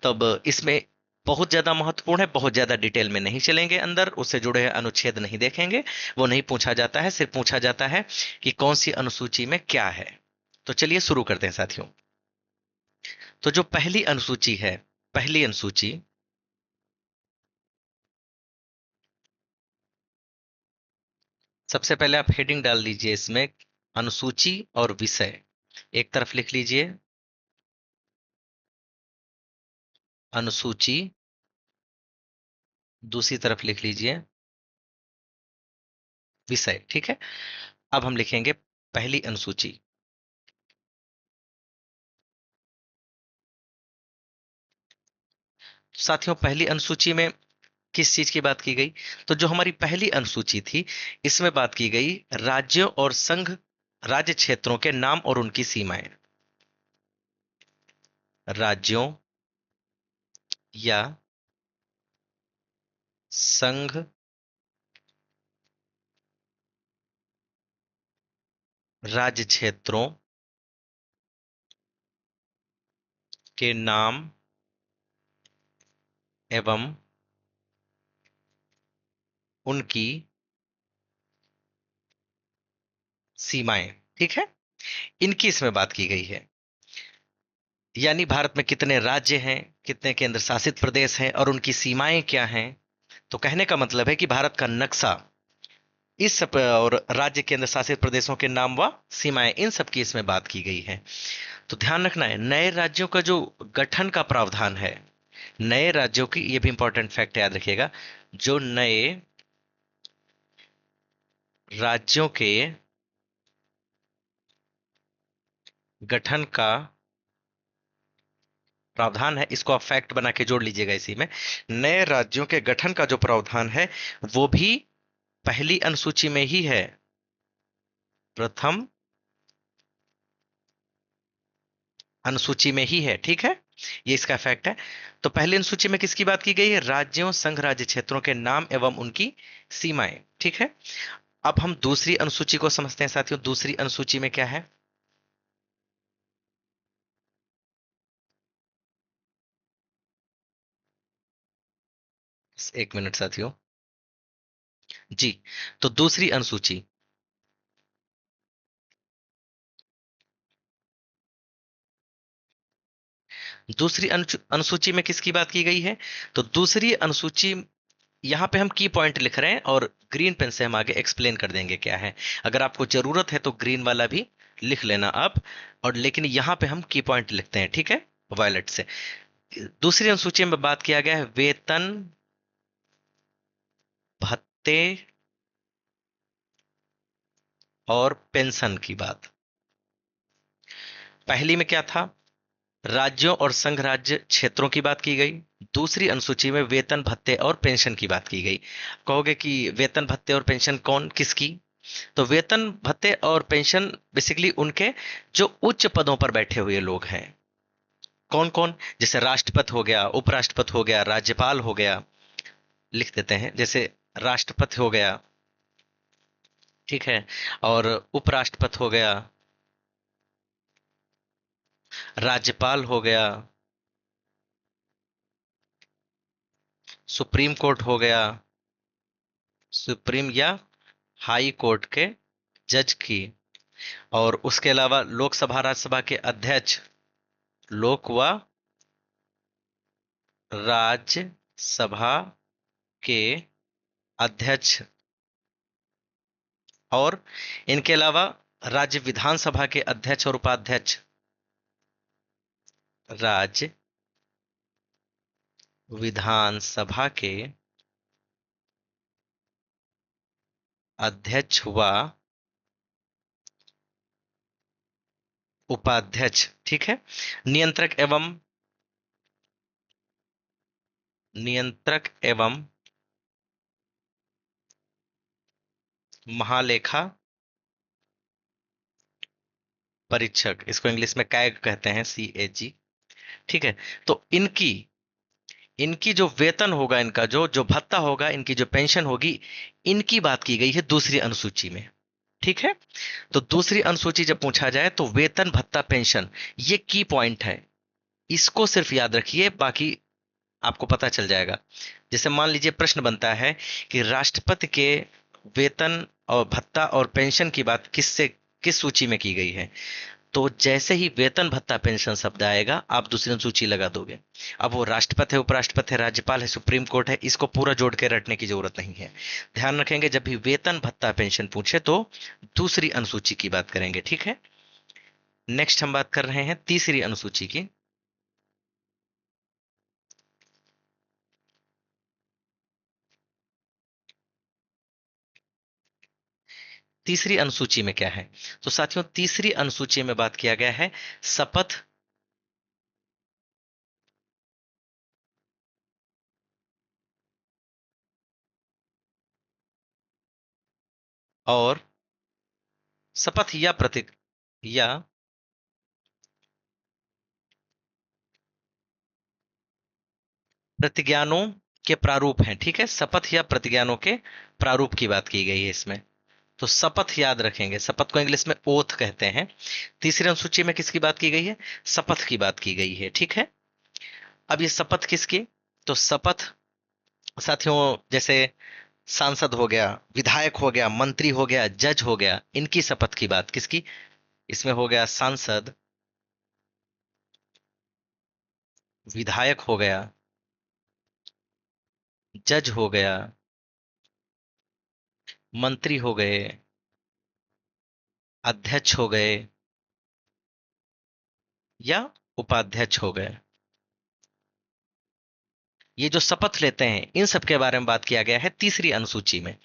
तब इसमें बहुत ज्यादा महत्वपूर्ण है, बहुत ज्यादा डिटेल में नहीं चलेंगे अंदर, उससे जुड़े अनुच्छेद नहीं देखेंगे, वो नहीं पूछा जाता है। सिर्फ पूछा जाता है कि कौन सी अनुसूची में क्या है। तो चलिए शुरू करते हैं साथियों। तो जो पहली अनुसूची है, पहली अनुसूची, सबसे पहले आप हेडिंग डाल दीजिए इसमें, अनुसूची और विषय। एक तरफ लिख लीजिए अनुसूची, दूसरी तरफ लिख लीजिए विषय। ठीक है, अब हम लिखेंगे पहली अनुसूची। साथियों, पहली अनुसूची में किस चीज की बात की गई, तो जो हमारी पहली अनुसूची थी इसमें बात की गई राज्यों और संघ राज्य क्षेत्रों के नाम और उनकी सीमाएं। राज्यों या संघ राज्य क्षेत्रों के नाम एवं उनकी सीमाएं। ठीक है, इनकी इसमें बात की गई है। यानी भारत में कितने राज्य हैं, कितने केंद्र शासित प्रदेश हैं और उनकी सीमाएं क्या हैं। तो कहने का मतलब है कि भारत का नक्शा, इस सब और राज्य केंद्र शासित प्रदेशों के नाम व सीमाएं, इन सब की इसमें बात की गई है। तो ध्यान रखना है, नए राज्यों का जो गठन का प्रावधान है, नए राज्यों की, ये भी इंपॉर्टेंट फैक्ट याद रखिएगा, जो नए राज्यों के गठन का प्रावधान है, इसको आप फैक्ट बना के जोड़ लीजिएगा इसी में। नए राज्यों के गठन का जो प्रावधान है वो भी पहली अनुसूची में ही है, प्रथम अनुसूची में ही है। ठीक है, ये इसका फैक्ट है। तो पहली अनुसूची में किसकी बात की गई है, राज्यों संघ राज्य क्षेत्रों के नाम एवं उनकी सीमाएं। ठीक है, अब हम दूसरी अनुसूची को समझते हैं साथियों। दूसरी अनुसूची में क्या है, एक मिनट साथियों। जी, तो दूसरी अनुसूची, दूसरी अनुसूची में किसकी बात की गई है? तो दूसरी अनुसूची, यहाँ पे हम की पॉइंट लिख रहे हैं और ग्रीन पेन से हम आगे एक्सप्लेन कर देंगे क्या है। अगर आपको जरूरत है तो ग्रीन वाला भी लिख लेना आप, और लेकिन यहाँ पे हम की पॉइंट लिखते हैं, ठीक है, वायलेट से। दूसरी अनुसूची में बात किया गया है वेतन, भत्ते और पेंशन की बात। पहली में क्या था? राज्यों और संघ राज्य क्षेत्रों की बात की गई। दूसरी अनुसूची में वेतन, भत्ते और पेंशन की बात की गई। कहोगे कि वेतन, भत्ते और पेंशन कौन किसकी? तो वेतन, भत्ते और पेंशन बेसिकली उनके जो उच्च पदों पर बैठे हुए लोग हैं। कौन कौन? जैसे राष्ट्रपति हो गया, उपराष्ट्रपति हो गया, राज्यपाल हो गया, लिख देते हैं। जैसे राष्ट्रपति हो गया, ठीक है, और उपराष्ट्रपति हो गया, राज्यपाल हो गया, सुप्रीम कोर्ट हो गया, सुप्रीम या हाई कोर्ट के जज की, और उसके अलावा लोकसभा राज्यसभा के अध्यक्ष, लोक व राज्यसभा के अध्यक्ष, और इनके अलावा राज्य विधानसभा के अध्यक्ष और उपाध्यक्ष, राज्य विधानसभा के अध्यक्ष व उपाध्यक्ष, ठीक है। नियंत्रक एवं महालेखा परीक्षक, इसको इंग्लिश में कैग कहते हैं, CAG, ठीक है। तो इनकी इनकी जो वेतन होगा, इनका जो जो भत्ता होगा, इनकी जो पेंशन होगी, इनकी बात की गई है दूसरी अनुसूची में, ठीक है। तो दूसरी अनुसूची जब पूछा जाए तो वेतन, भत्ता, पेंशन, ये की पॉइंट है, इसको सिर्फ याद रखिए, बाकी आपको पता चल जाएगा। जैसे मान लीजिए प्रश्न बनता है कि राष्ट्रपति के वेतन और भत्ता और पेंशन की बात किस सूची में की गई है, तो जैसे ही वेतन, भत्ता, पेंशन शब्द आएगा, आप दूसरी सूची लगा दोगे। अब वो राष्ट्रपति है, उपराष्ट्रपति है, राज्यपाल है, सुप्रीम कोर्ट है, इसको पूरा जोड़ के रटने की जरूरत नहीं है। ध्यान रखेंगे जब भी वेतन, भत्ता, पेंशन पूछे तो दूसरी अनुसूची की बात करेंगे, ठीक है। नेक्स्ट हम बात कर रहे हैं तीसरी अनुसूची की। तीसरी अनुसूची में क्या है? तो साथियों, तीसरी अनुसूची में बात किया गया है शपथ और शपथ या प्रतीक या प्रतिज्ञानों के प्रारूप हैं, ठीक है। शपथ या प्रतिज्ञानों के प्रारूप की बात की गई है इसमें। तो शपथ याद रखेंगे, शपथ को इंग्लिश में ओथ कहते हैं। तीसरी अनुसूची में किसकी बात की गई है? शपथ की बात की गई है, ठीक है। अब ये शपथ किसकी? तो शपथ साथियों, जैसे सांसद हो गया, विधायक हो गया, मंत्री हो गया, जज हो गया, इनकी शपथ की बात किसकी? इसमें हो गया सांसद, विधायक हो गया, जज हो गया, मंत्री हो गए, अध्यक्ष हो गए, या उपाध्यक्ष हो गए। ये जो शपथ लेते हैं, इन सब के बारे में बात किया गया है तीसरी अनुसूची में।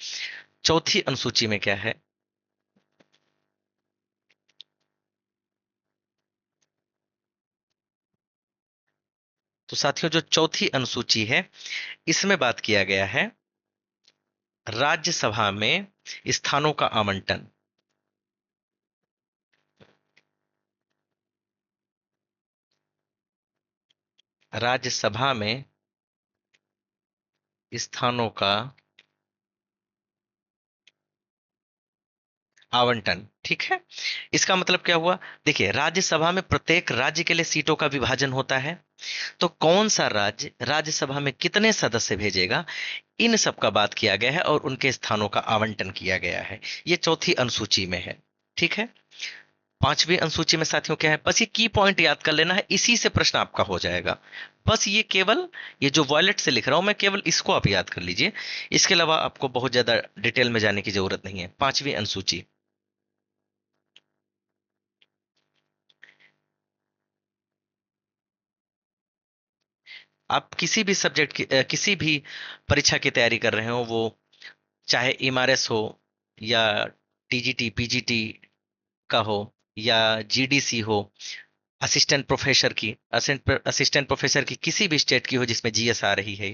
चौथी अनुसूची में क्या है? तो साथियों, जो चौथी अनुसूची है, इसमें बात किया गया है राज्यसभा में स्थानों का आवंटन। राज्यसभा में स्थानों का आवंटन, ठीक है। इसका मतलब क्या हुआ? देखिए, राज्यसभा में प्रत्येक राज्य के लिए सीटों का विभाजन होता है। तो कौन सा राज्य राज्यसभा में कितने सदस्य भेजेगा, इन सब का बात किया गया है और उनके स्थानों का आवंटन किया गया है। ये चौथी अनुसूची में है, ठीक है। पांचवी अनुसूची में साथियों क्या है, बस ये की पॉइंट याद कर लेना है, इसी से प्रश्न आपका हो जाएगा। बस ये केवल, ये जो वॉयलेट से लिख रहा हूं मैं, केवल इसको आप याद कर लीजिए। इसके अलावा आपको बहुत ज्यादा डिटेल में जाने की जरूरत नहीं है। पांचवी अनुसूची, आप किसी भी सब्जेक्ट की किसी भी परीक्षा की तैयारी कर रहे हो, वो चाहे एमआरएस हो, या टीजीटी पीजीटी का हो, या जीडीसी हो, असिस्टेंट प्रोफेसर की, असिस्टेंट प्रोफेसर की किसी भी स्टेट की हो जिसमें जीएस आ रही है,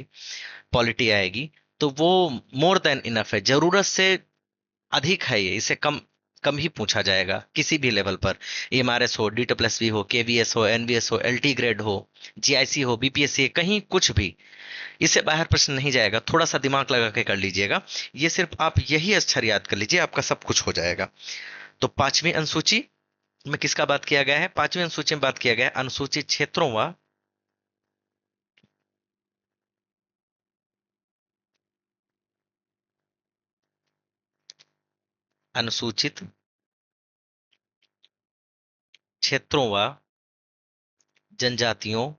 पॉलिटी आएगी, तो वो मोर देन इनफ है, जरूरत से अधिक है ये, इसे कम कम ही पूछा जाएगा किसी भी लेवल पर। एमआरएस हो, डी++ हो, केवीएस हो, एनवीएस हो, एलटी ग्रेड हो, जीआईसी हो, बीपीएससी, कहीं कुछ भी इससे बाहर प्रश्न नहीं जाएगा। थोड़ा सा दिमाग लगा के कर लीजिएगा, ये सिर्फ आप यही अक्षर याद कर लीजिए, आपका सब कुछ हो जाएगा। तो पांचवी अनुसूची में किसका बात किया गया है? पांचवी अनुसूची में बात किया गया है अनुसूचित क्षेत्रों व अनुसूचित क्षेत्रों व जनजातियों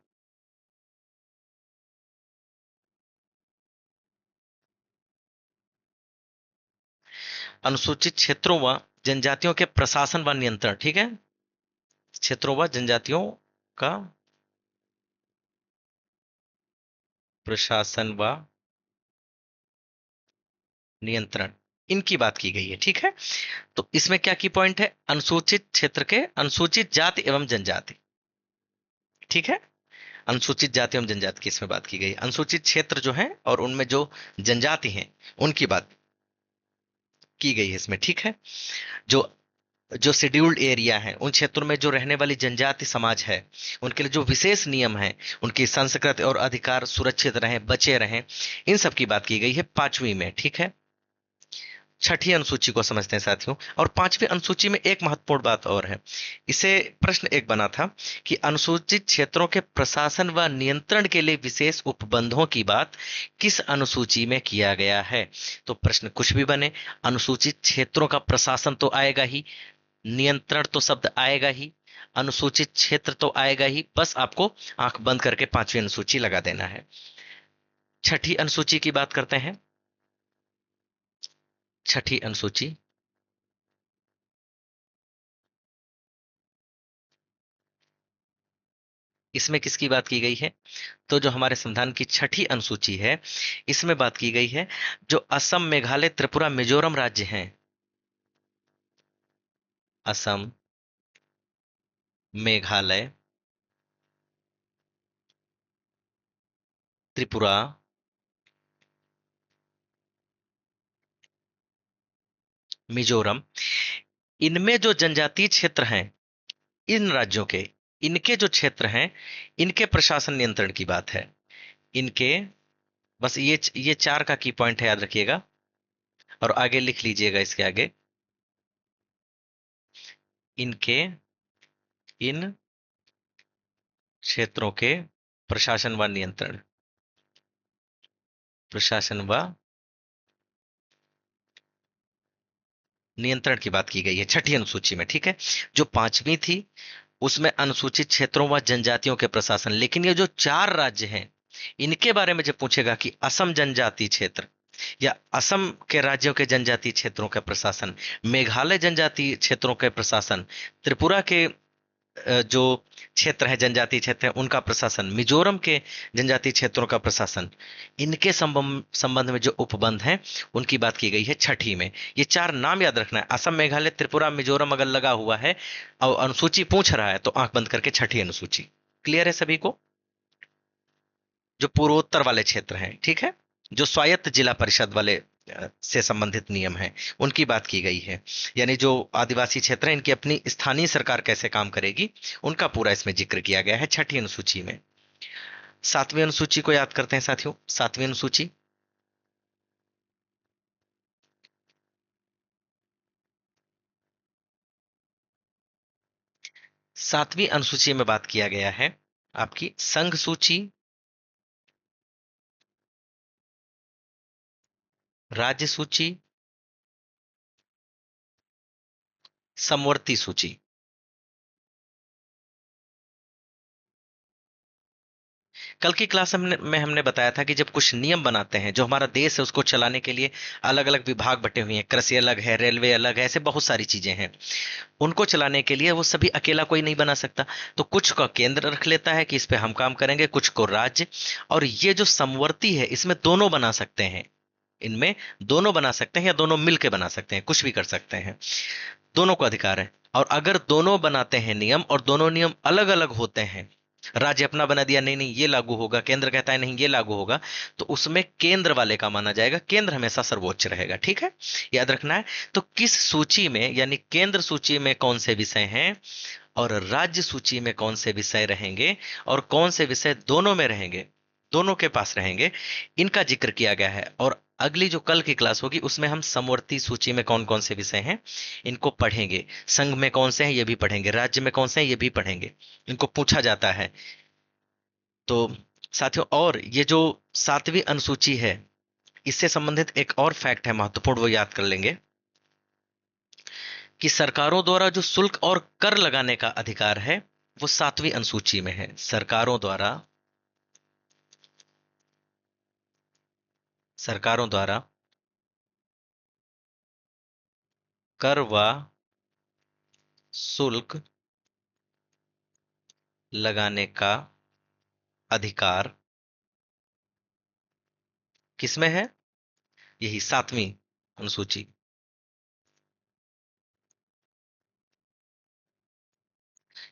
अनुसूचित क्षेत्रों व जनजातियों के प्रशासन व नियंत्रण, ठीक है, क्षेत्रों व जनजातियों का प्रशासन व नियंत्रण, इनकी बात की गई है, ठीक है। तो इसमें क्या की पॉइंट है? अनुसूचित क्षेत्र के अनुसूचित जाति एवं जनजाति, ठीक है। अनुसूचित जाति एवं जनजाति की इसमें बात की गई है। अनुसूचित क्षेत्र जो है और उनमें जो जनजाति हैं उनकी बात की गई है इसमें, ठीक है। जो जो शेड्यूल्ड एरिया है, उन क्षेत्रों में जो रहने वाली जनजाति समाज है, उनके लिए जो विशेष नियम है, उनकी संस्कृति और अधिकार सुरक्षित रहें, बचे रहें, इन सब की बात की गई है पांचवी में, ठीक है। छठी अनुसूची को समझते हैं साथियों। और पांचवी अनुसूची में एक महत्वपूर्ण बात और है, इसे प्रश्न एक बना था कि अनुसूचित क्षेत्रों के प्रशासन व नियंत्रण के लिए विशेष उपबंधों की बात किस अनुसूची में किया गया है? तो प्रश्न कुछ भी बने, अनुसूचित क्षेत्रों का प्रशासन तो आएगा ही, नियंत्रण तो शब्द आएगा ही, अनुसूचित क्षेत्र तो आएगा ही, बस आपको आंख बंद करके पांचवी अनुसूची लगा देना है। छठी अनुसूची की बात करते हैं। छठी अनुसूची, इसमें किसकी बात की गई है? तो जो हमारे संविधान की छठी अनुसूची है, इसमें बात की गई है जो असम, मेघालय, त्रिपुरा, मिजोरम राज्य हैं, असम, मेघालय, त्रिपुरा, मिजोरम, इनमें जो जनजातीय क्षेत्र हैं, इन राज्यों के, इनके जो क्षेत्र हैं, इनके प्रशासन नियंत्रण की बात है। इनके, बस ये चार का की पॉइंट है, याद रखिएगा, और आगे लिख लीजिएगा इसके आगे, इनके, इन क्षेत्रों के प्रशासन व नियंत्रण, प्रशासन व नियंत्रण की बात की गई है छठी अनुसूची में, ठीक है। जो पांचवी थी उसमें अनुसूचित क्षेत्रों व जनजातियों के प्रशासन, लेकिन ये जो चार राज्य हैं इनके बारे में जब पूछेगा कि असम जनजाति क्षेत्र, या असम के राज्यों के जनजातीय क्षेत्रों का प्रशासन, मेघालय जनजातीय क्षेत्रों के प्रशासन, त्रिपुरा के जो क्षेत्र है, जनजातीय क्षेत्र है, उनका प्रशासन, मिजोरम के जनजातीय क्षेत्रों का प्रशासन, इनके संबंध में जो उपबंध हैं उनकी बात की गई है छठी में। ये चार नाम याद रखना है, असम, मेघालय, त्रिपुरा, मिजोरम अगर लगा हुआ है और अनुसूची पूछ रहा है तो आंख बंद करके छठी अनुसूची। क्लियर है सभी को? जो पूर्वोत्तर वाले क्षेत्र हैं, ठीक है, जो स्वायत्त जिला परिषद वाले से संबंधित नियम हैं, उनकी बात की गई है। यानी जो आदिवासी क्षेत्र है, इनकी अपनी स्थानीय सरकार कैसे काम करेगी, उनका पूरा इसमें जिक्र किया गया है छठी अनुसूची में। सातवीं अनुसूची को याद करते हैं साथियों। सातवीं अनुसूची, सातवीं अनुसूची में बात किया गया है आपकी संघ सूची, राज्य सूची, समवर्ती सूची, कल की क्लास में हमने बताया था कि जब कुछ नियम बनाते हैं, जो हमारा देश है उसको चलाने के लिए अलग अलग विभाग बटे हुए हैं, कृषि अलग है, रेलवे अलग है, ऐसे बहुत सारी चीजें हैं। उनको चलाने के लिए वो सभी अकेला कोई नहीं बना सकता। तो कुछ का केंद्र रख लेता है कि इस पे हम काम करेंगे, कुछ को राज्य। और ये जो समवर्ती है इसमें दोनों बना सकते हैं, इनमें दोनों बना सकते हैं या दोनों मिलके बना सकते हैं, कुछ भी कर सकते हैं। दोनों को अधिकार है। और अगर दोनों बनाते हैं नियम और दोनों नियम अलग अलग होते हैं, राज्य अपना बना दिया, नहीं नहीं ये लागू होगा, केंद्र कहता है नहीं ये लागू होगा, तो उसमें केंद्र वाले का माना जाएगा, केंद्र हमेशा सर्वोच्च रहेगा। ठीक है, याद रखना है। तो किस सूची में, यानी केंद्र सूची में कौन से विषय हैं और राज्य सूची में कौन से विषय रहेंगे और कौन से विषय दोनों में रहेंगे, दोनों के पास रहेंगे, इनका जिक्र किया गया है। और अगली जो कल की क्लास होगी उसमें हम समवर्ती सूची में कौन कौन से विषय हैं इनको पढ़ेंगे, संघ में कौन से हैं ये भी पढ़ेंगे, राज्य में कौन से हैं ये भी पढ़ेंगे, इनको पूछा जाता है। तो साथियों, और ये जो सातवीं अनुसूची है, इससे संबंधित एक और फैक्ट है महत्वपूर्ण, वो याद कर लेंगे कि सरकारों द्वारा जो शुल्क और कर लगाने का अधिकार है वो सातवीं अनुसूची में है। सरकारों द्वारा कर व शुल्क लगाने का अधिकार किसमें है? यही सातवीं अनुसूची।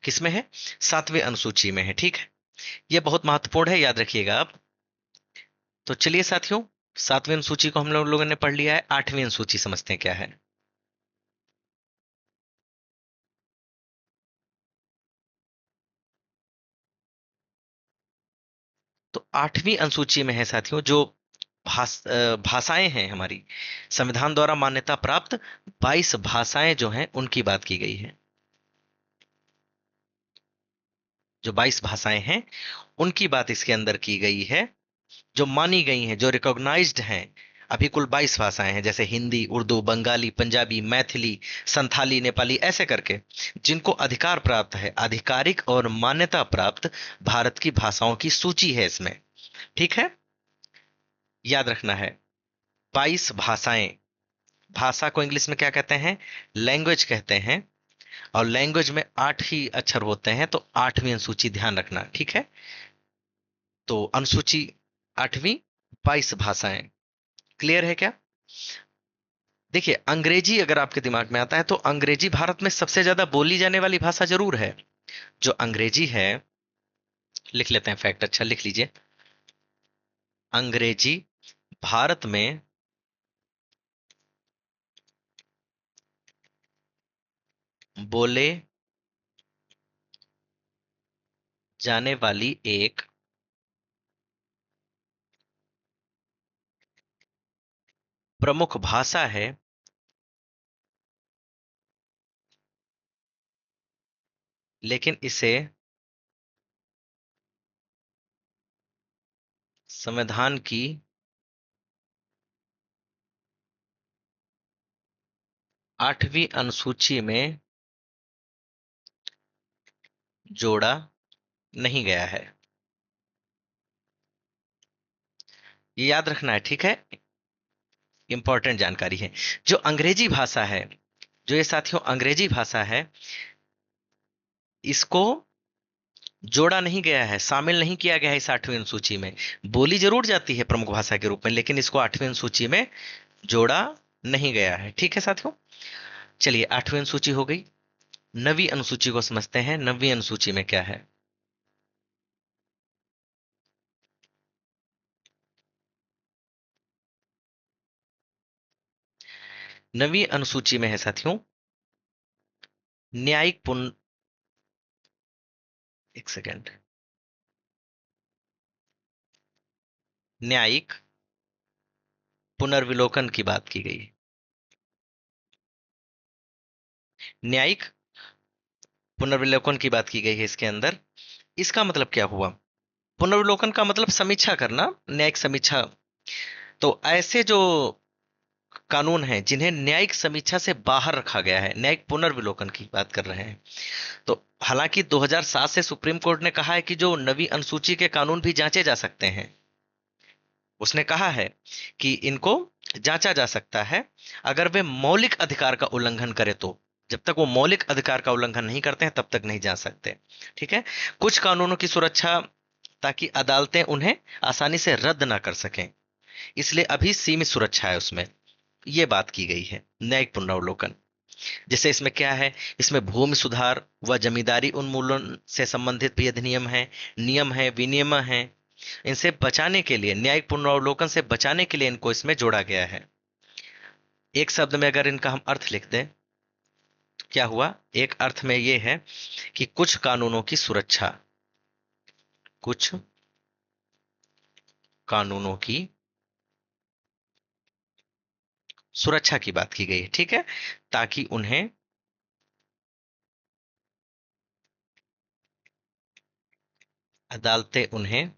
किसमें है? सातवीं अनुसूची में है। ठीक है, यह बहुत महत्वपूर्ण है, याद रखिएगा आप। तो चलिए साथियों, सातवीं अनुसूची को हम लोगों ने पढ़ लिया है, आठवीं अनुसूची समझते हैं क्या है। तो आठवीं अनुसूची में है साथियों जो भाषाएं हैं हमारी, संविधान द्वारा मान्यता प्राप्त 22 भाषाएं जो हैं उनकी बात की गई है। जो 22 भाषाएं हैं उनकी बात इसके अंदर की गई है, जो मानी गई हैं, जो रिकॉग्नाइज्ड हैं। अभी कुल 22 भाषाएं हैं, जैसे हिंदी, उर्दू, बंगाली, पंजाबी, मैथिली, संथाली, नेपाली, ऐसे करके जिनको अधिकार प्राप्त है, आधिकारिक और मान्यता प्राप्त भारत की भाषाओं की सूची है इसमें। ठीक है, याद रखना है। 22 भाषाएं, भाषा को इंग्लिश में क्या कहते हैं? लैंग्वेज कहते हैं। और लैंग्वेज में 8 ही अक्षर होते हैं, तो आठवीं अनुसूची ध्यान रखना। ठीक है, तो अनुसूची आठवीं, 22 भाषाएं। क्लियर है क्या? देखिए, अंग्रेजी अगर आपके दिमाग में आता है तो अंग्रेजी भारत में सबसे ज्यादा बोली जाने वाली भाषा जरूर है। जो अंग्रेजी है, लिख लेते हैं फैक्ट, अच्छा लिख लीजिए। अंग्रेजी भारत में बोले जाने वाली एक प्रमुख भाषा है, लेकिन इसे संविधान की 8वीं अनुसूची में जोड़ा नहीं गया है। ये याद रखना है, ठीक है, इंपॉर्टेंट जानकारी है। जो अंग्रेजी भाषा है, जो ये साथियों अंग्रेजी भाषा है, इसको जोड़ा नहीं गया है, शामिल नहीं किया गया है इस 8वीं अनुसूची में। बोली जरूर जाती है प्रमुख भाषा के रूप में, लेकिन इसको 8वीं अनुसूची में जोड़ा नहीं गया है। ठीक है साथियों, चलिए 8वीं अनुसूची हो गई। 9वीं अनुसूची को समझते हैं। 9वीं अनुसूची में क्या है? 9वीं अनुसूची में है साथियों न्यायिक पुन एक सेकेंड, न्यायिक पुनर्विलोकन की बात की गई। न्यायिक पुनर्विलोकन की बात की गई है इसके अंदर। इसका मतलब क्या हुआ? पुनर्विलोकन का मतलब समीक्षा करना, न्यायिक समीक्षा। तो ऐसे जो कानून हैं जिन्हें न्यायिक समीक्षा से बाहर रखा गया है, न्यायिक पुनर्विलोकन की बात कर रहे हैं। तो हालांकि 2007 से सुप्रीम कोर्ट ने कहा है कि जो नवी अनुसूची के कानून भी जांचे जा सकते हैं, उसने कहा है कि इनको जांचा जा सकता है अगर वे मौलिक अधिकार का उल्लंघन करे तो। जब तक वो मौलिक अधिकार का उल्लंघन नहीं करते हैं तब तक नहीं जा सकते। ठीक है। कुछ कानूनों की सुरक्षा ताकि अदालतें उन्हें आसानी से रद्द ना कर सकें, इसलिए अभी सीमित सुरक्षा है उसमें, ये बात की गई है न्यायिक पुनरावलोकन। जैसे इसमें क्या है, इसमें भूमि सुधार व जमींदारी उन्मूलन से संबंधित भी अधिनियम है, नियम है, विनियम है। इनसे बचाने के लिए, न्यायिक पुनरावलोकन से बचाने के लिए इनको इसमें जोड़ा गया है। एक शब्द में अगर इनका हम अर्थ लिख दें तो क्या हुआ, एक अर्थ में ये है कि कुछ कानूनों की सुरक्षा, कुछ कानूनों की सुरक्षा की बात की गई है। ठीक है, ताकि उन्हें अदालतें उन्हें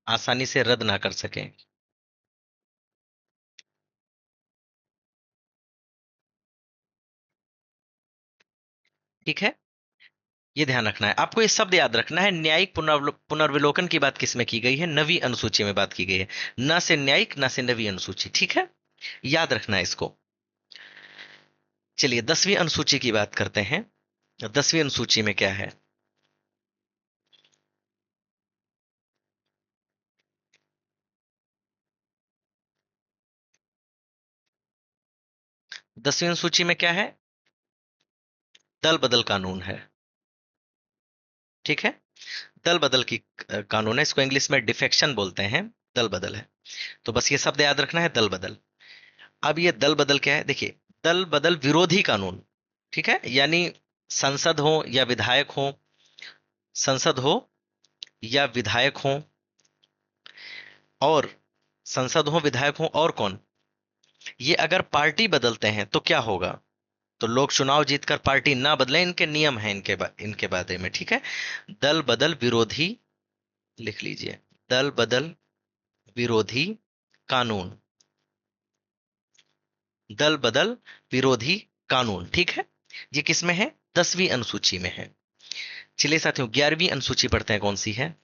आसानी से रद्द ना कर सकें। ठीक है, ये ध्यान रखना है आपको, ये शब्द याद रखना है। न्यायिक पुनर्विलोकन की बात किसमें की गई है, नवी अनुसूची में बात की गई है, न से न्यायिक न से नवी अनुसूची। ठीक है, याद रखना है इसको। चलिए 10वीं अनुसूची की बात करते हैं। 10वीं अनुसूची में क्या है, 10वीं अनुसूची में क्या है, दल बदल कानून है। ठीक है, दल बदल की कानून है, इसको इंग्लिश में डिफेक्शन बोलते हैं, दल बदल है। तो बस ये शब्द याद रखना है, दल बदल। अब ये दल बदल क्या है, देखिए, दल बदल विरोधी कानून। ठीक है, यानी संसद हो या विधायक हो, संसद हो या विधायक हो, और संसद हो, विधायक हो, और कौन, ये अगर पार्टी बदलते हैं तो क्या होगा, तो लोग चुनाव जीतकर पार्टी ना बदले, इनके नियम हैं इनके बारे में। ठीक है, दल बदल विरोधी, लिख लीजिए, दल बदल विरोधी कानून, दल बदल विरोधी कानून। ठीक है, ये किसमें है, 10वीं अनुसूची में है। चलिए साथियों 11वीं अनुसूची पढ़ते हैं, कौन सी है।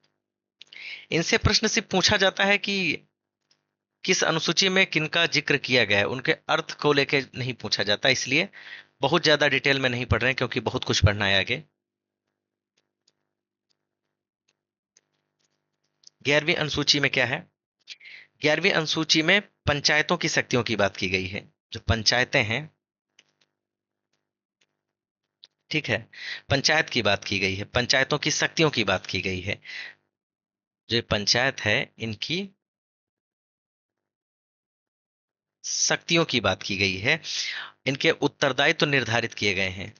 इनसे प्रश्न सिर्फ पूछा जाता है कि किस अनुसूची में किनका जिक्र किया गया है, उनके अर्थ को लेके नहीं पूछा जाता, इसलिए बहुत ज्यादा डिटेल में नहीं पढ़ रहे हैं क्योंकि बहुत कुछ पढ़ना है आगे। 11वीं अनुसूची में क्या है, 11वीं अनुसूची में पंचायतों की शक्तियों की बात की गई है। जो पंचायतें हैं, ठीक है, पंचायत की बात की गई है, पंचायतों की शक्तियों की बात की गई है। जो पंचायत है इनकी शक्तियों की बात की गई है, इनके उत्तरदायित्व तो निर्धारित किए गए हैं,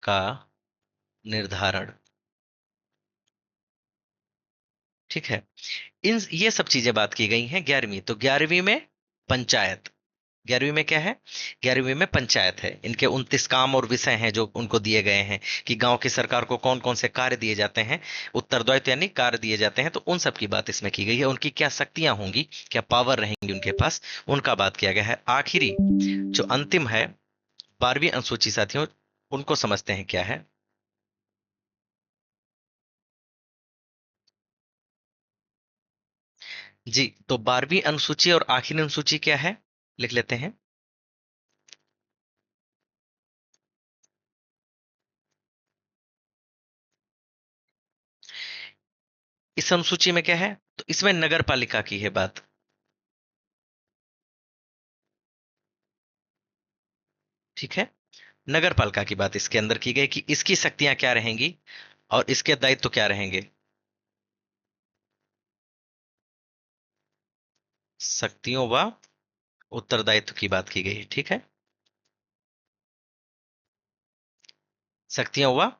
का निर्धारण। ठीक है, इन ये सब चीजें बात की गई हैं 11वीं। तो 11वीं में पंचायत, 11वीं में क्या है, 11वीं में पंचायत है। इनके 29 काम और विषय हैं जो उनको दिए गए हैं कि गांव की सरकार को कौन कौन से कार्य दिए जाते हैं, उत्तरदायित्व यानी कार्य दिए जाते हैं, तो उन सब की बात इसमें की गई है। उनकी क्या शक्तियां होंगी, क्या पावर रहेंगी उनके पास, उनका बात किया गया है। आखिरी जो अंतिम है 12वीं अनुसूची साथियों, उनको समझते हैं क्या है। जी, तो 12वीं अनुसूची और आखिरी अनुसूची क्या है, लिख लेते हैं। इस अनुसूची में क्या है, तो इसमें नगर पालिका की है बात। ठीक है, नगर पालिका की बात इसके अंदर की गई कि इसकी शक्तियां क्या रहेंगी और इसके दायित्व क्या रहेंगे। शक्तियों व उत्तरदायित्व की बात की गई है। ठीक है, शक्तियों व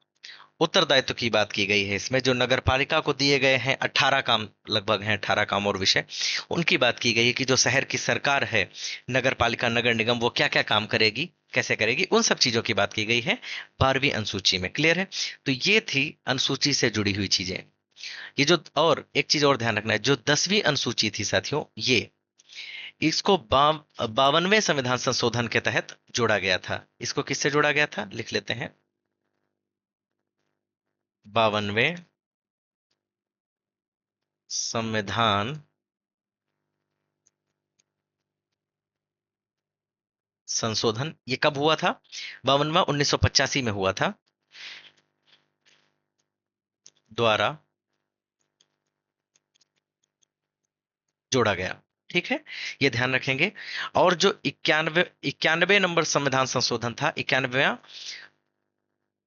उत्तरदायित्व की बात की गई है। इसमें जो नगर पालिका को दिए गए हैं 18 काम, लगभग हैं 18 काम और विषय, उनकी बात की गई है कि जो शहर की सरकार है, नगर पालिका, नगर निगम, वो क्या क्या काम करेगी, कैसे करेगी, उन सब चीजों की बात की गई है 12वीं अनुसूची में। क्लियर है, तो ये थी अनुसूची से जुड़ी हुई चीजें। ये जो, और एक चीज और ध्यान रखना है, जो 10वीं अनुसूची थी साथियों, ये इसको 52वें संविधान संशोधन के तहत जोड़ा गया था। इसको किससे जोड़ा गया था, लिख लेते हैं। 52वें संविधान संशोधन, ये कब हुआ था? 52वां 1985 में हुआ था, द्वारा जोड़ा गया। ठीक है, ये ध्यान रखेंगे। और जो 91 नंबर संविधान संशोधन था, 91वां,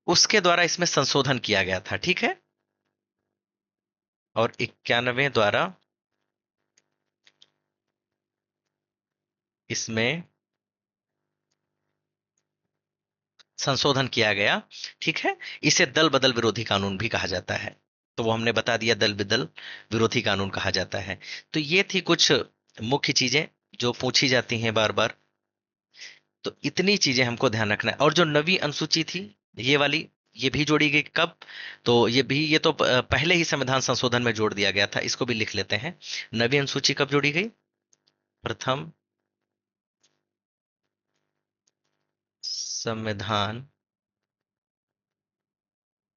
उसके द्वारा इसमें संशोधन किया गया था। ठीक है, और 91 द्वारा इसमें संशोधन किया गया। ठीक है, इसे दल बदल विरोधी कानून भी कहा जाता है। तो वो हमने बता दिया, दल बदल विरोधी कानून कहा जाता है। तो ये थी कुछ मुख्य चीजें जो पूछी जाती हैं बार बार। तो इतनी चीजें हमको ध्यान रखना है। और जो नवी अनुसूची थी, ये वाली, ये भी जोड़ी गई कब? तो ये तो पहले ही संविधान संशोधन में जोड़ दिया गया था, इसको भी लिख लेते हैं। नवी अनुसूची कब जोड़ी गई? प्रथम संविधान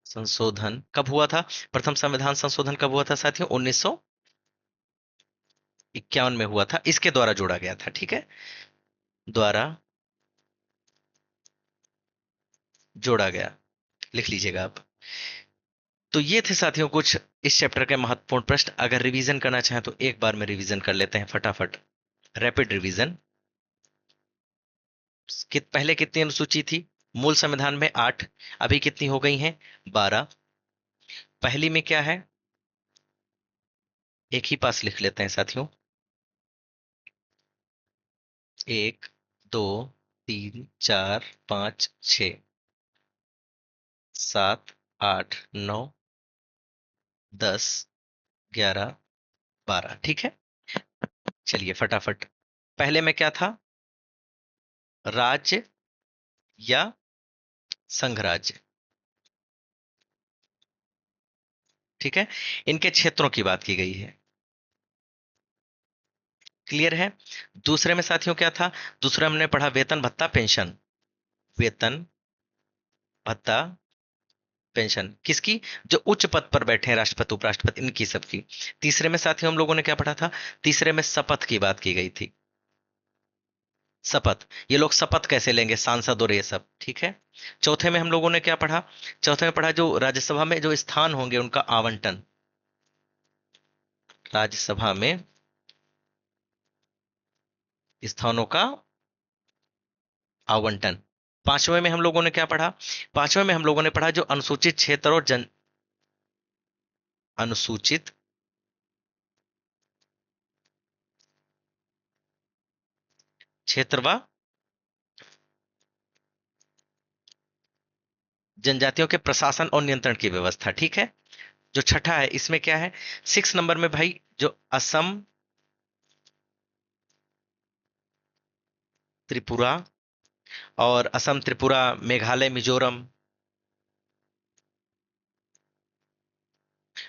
संशोधन कब हुआ था? प्रथम संविधान संशोधन कब हुआ था साथियों? 1951 में हुआ था, इसके द्वारा जोड़ा गया था। ठीक है, द्वारा जोड़ा गया, लिख लीजिएगा आप। तो ये थे साथियों कुछ इस चैप्टर के महत्वपूर्ण प्रश्न। अगर रिवीजन करना चाहें तो एक बार में रिवीजन कर लेते हैं फटाफट, रैपिड रिवीजन। पहले कितनी अनुसूची थी? मूल संविधान में 8, अभी कितनी हो गई हैं? 12। पहली में क्या है? एक ही पास लिख लेते हैं साथियों। 1, 2, 3, 4, 5, 6, 7, 8, 9, 10, 11, 12। ठीक है, चलिए फटाफट। पहले में क्या था? राज्य या संघ राज्य। ठीक है, इनके क्षेत्रों की बात की गई है। क्लियर है? दूसरे में साथियों क्या था? दूसरे हमने पढ़ा वेतन भत्ता पेंशन। वेतन भत्ता पेंशन किसकी? जो उच्च पद पर बैठे हैं, राष्ट्रपति उपराष्ट्रपति, इनकी सबकी। तीसरे में साथियों हम लोगों ने क्या पढ़ा था? तीसरे में शपथ की बात की गई थी। शपथ, ये लोग शपथ कैसे लेंगे, सांसद और ये सब। ठीक है, चौथे में हम लोगों ने क्या पढ़ा? चौथे में पढ़ा जो राज्यसभा में जो स्थान होंगे उनका आवंटन। राज्यसभा में स्थानों का आवंटन। पांचवें में हम लोगों ने क्या पढ़ा? पांचवें में हम लोगों ने पढ़ा जो अनुसूचित क्षेत्र और अनुसूचित क्षेत्र व जनजातियों के प्रशासन और नियंत्रण की व्यवस्था। ठीक है, जो छठा है इसमें क्या है? 6 नंबर में भाई जो असम, त्रिपुरा, और असम, त्रिपुरा, मेघालय, मिजोरम,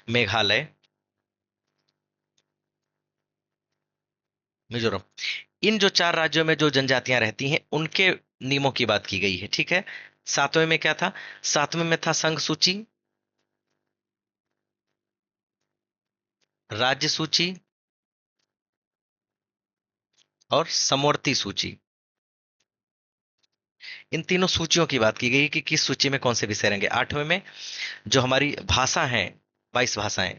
मेघालय, मिजोरम, इन जो 4 राज्यों में जो जनजातियां रहती हैं उनके नियमों की बात की गई है। ठीक है, सातवें में क्या था? सातवें में था संघ सूची, राज्य सूची और समवर्ती सूची। इन तीनों सूचियों की बात की गई कि किस सूची में कौन से विषय रहेंगे। आठवें में जो हमारी भाषा है, 22 भाषाएं।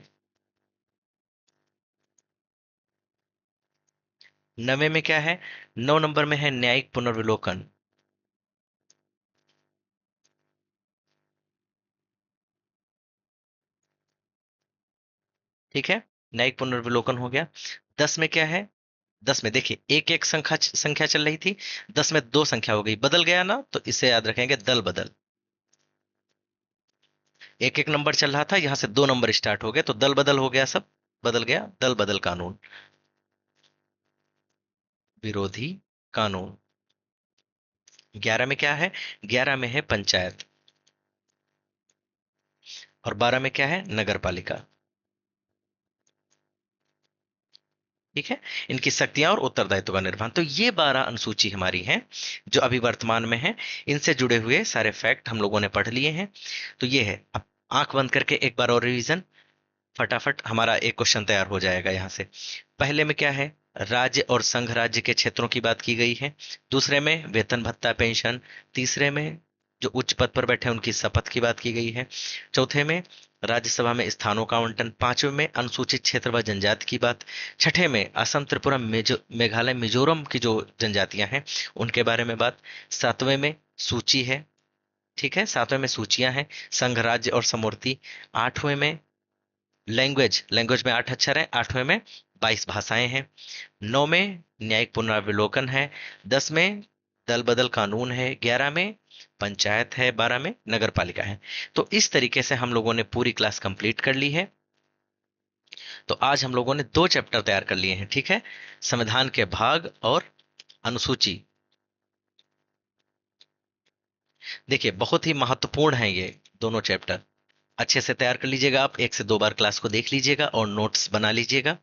9वें में क्या है? 9 नंबर में है न्यायिक पुनर्विलोकन। ठीक है, न्यायिक पुनर्विलोकन हो गया। 10 में क्या है? 10 में देखिए एक एक संख्या संख्या चल रही थी, 10 में दो संख्या हो गई, बदल गया ना, तो इसे याद रखेंगे, दल बदल। एक एक नंबर चल रहा था, यहां से 2 नंबर स्टार्ट हो गए, तो दल बदल हो गया, सब बदल गया, दल बदल कानून, विरोधी कानून। 11 में क्या है? 11 में है पंचायत। और 12 में क्या है? नगर पालिका। ठीक है, इनकी शक्तियां और उत्तरदायित्व का निर्वहन। तो ये 12 अनुसूची हमारी हैं जो अभी वर्तमान में है। इनसे जुड़े हुए सारे फैक्ट हम लोगों ने पढ़ लिए हैं। तो ये है, अब आंख बंद करके एक बार और रिवीजन, फटाफट हमारा एक क्वेश्चन तैयार हो जाएगा यहाँ से। पहले में क्या है, राज्य और संघ राज्य के क्षेत्रों की बात की गई है। दूसरे में वेतन भत्ता पेंशन। तीसरे में जो उच्च पद पर बैठे हैं उनकी शपथ की बात की गई है। चौथे में राज्यसभा में स्थानों का आवंटन। पांचवें में अनुसूचित क्षेत्र व जनजाति की बात। छठे में असम त्रिपुरा मेघालय मिजोरम की जो जनजातियां हैं उनके बारे में बात। सातवें में सूची है, ठीक है, सातवें में सूचियां हैं, संघ राज्य और समवर्ती। आठवें में लैंग्वेज, लैंग्वेज में 8 अक्षर हैं, आठवें में 22 भाषाएं हैं। नौ में न्यायिक पुनरावलोकन है। 10 में दल बदल कानून है। 11 में पंचायत है। 12 में नगर पालिका है। तो इस तरीके से हम लोगों ने पूरी क्लास कंप्लीट कर ली है। तो आज हम लोगों ने 2 चैप्टर तैयार कर लिए हैं, ठीक है, संविधान के भाग और अनुसूची। देखिए बहुत ही महत्वपूर्ण है ये दोनों चैप्टर। अच्छे से तैयार कर लीजिएगा, आप 1 से 2 बार क्लास को देख लीजिएगा और नोट्स बना लीजिएगा।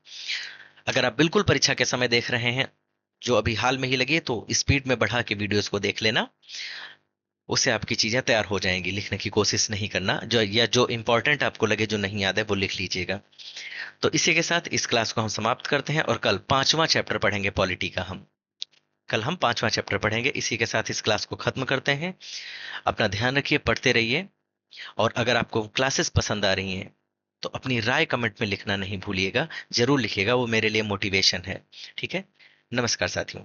अगर आप बिल्कुल परीक्षा के समय देख रहे हैं, जो अभी हाल में ही लगी है, तो स्पीड में बढ़ा के वीडियोस को देख लेना, उससे आपकी चीजें तैयार हो जाएंगी। लिखने की कोशिश नहीं करना, जो या जो इंपॉर्टेंट आपको लगे जो नहीं याद है वो लिख लीजिएगा। तो इसी के साथ इस क्लास को हम समाप्त करते हैं और कल 5वां चैप्टर पढ़ेंगे पॉलिटी का। हम कल हम 5वां चैप्टर पढ़ेंगे। इसी के साथ इस क्लास को खत्म करते हैं। अपना ध्यान रखिए, पढ़ते रहिए, और अगर आपको क्लासेस पसंद आ रही हैं तो अपनी राय कमेंट में लिखना नहीं भूलिएगा। जरूर लिखिएगा, वो मेरे लिए मोटिवेशन है। ठीक है, नमस्कार साथियों।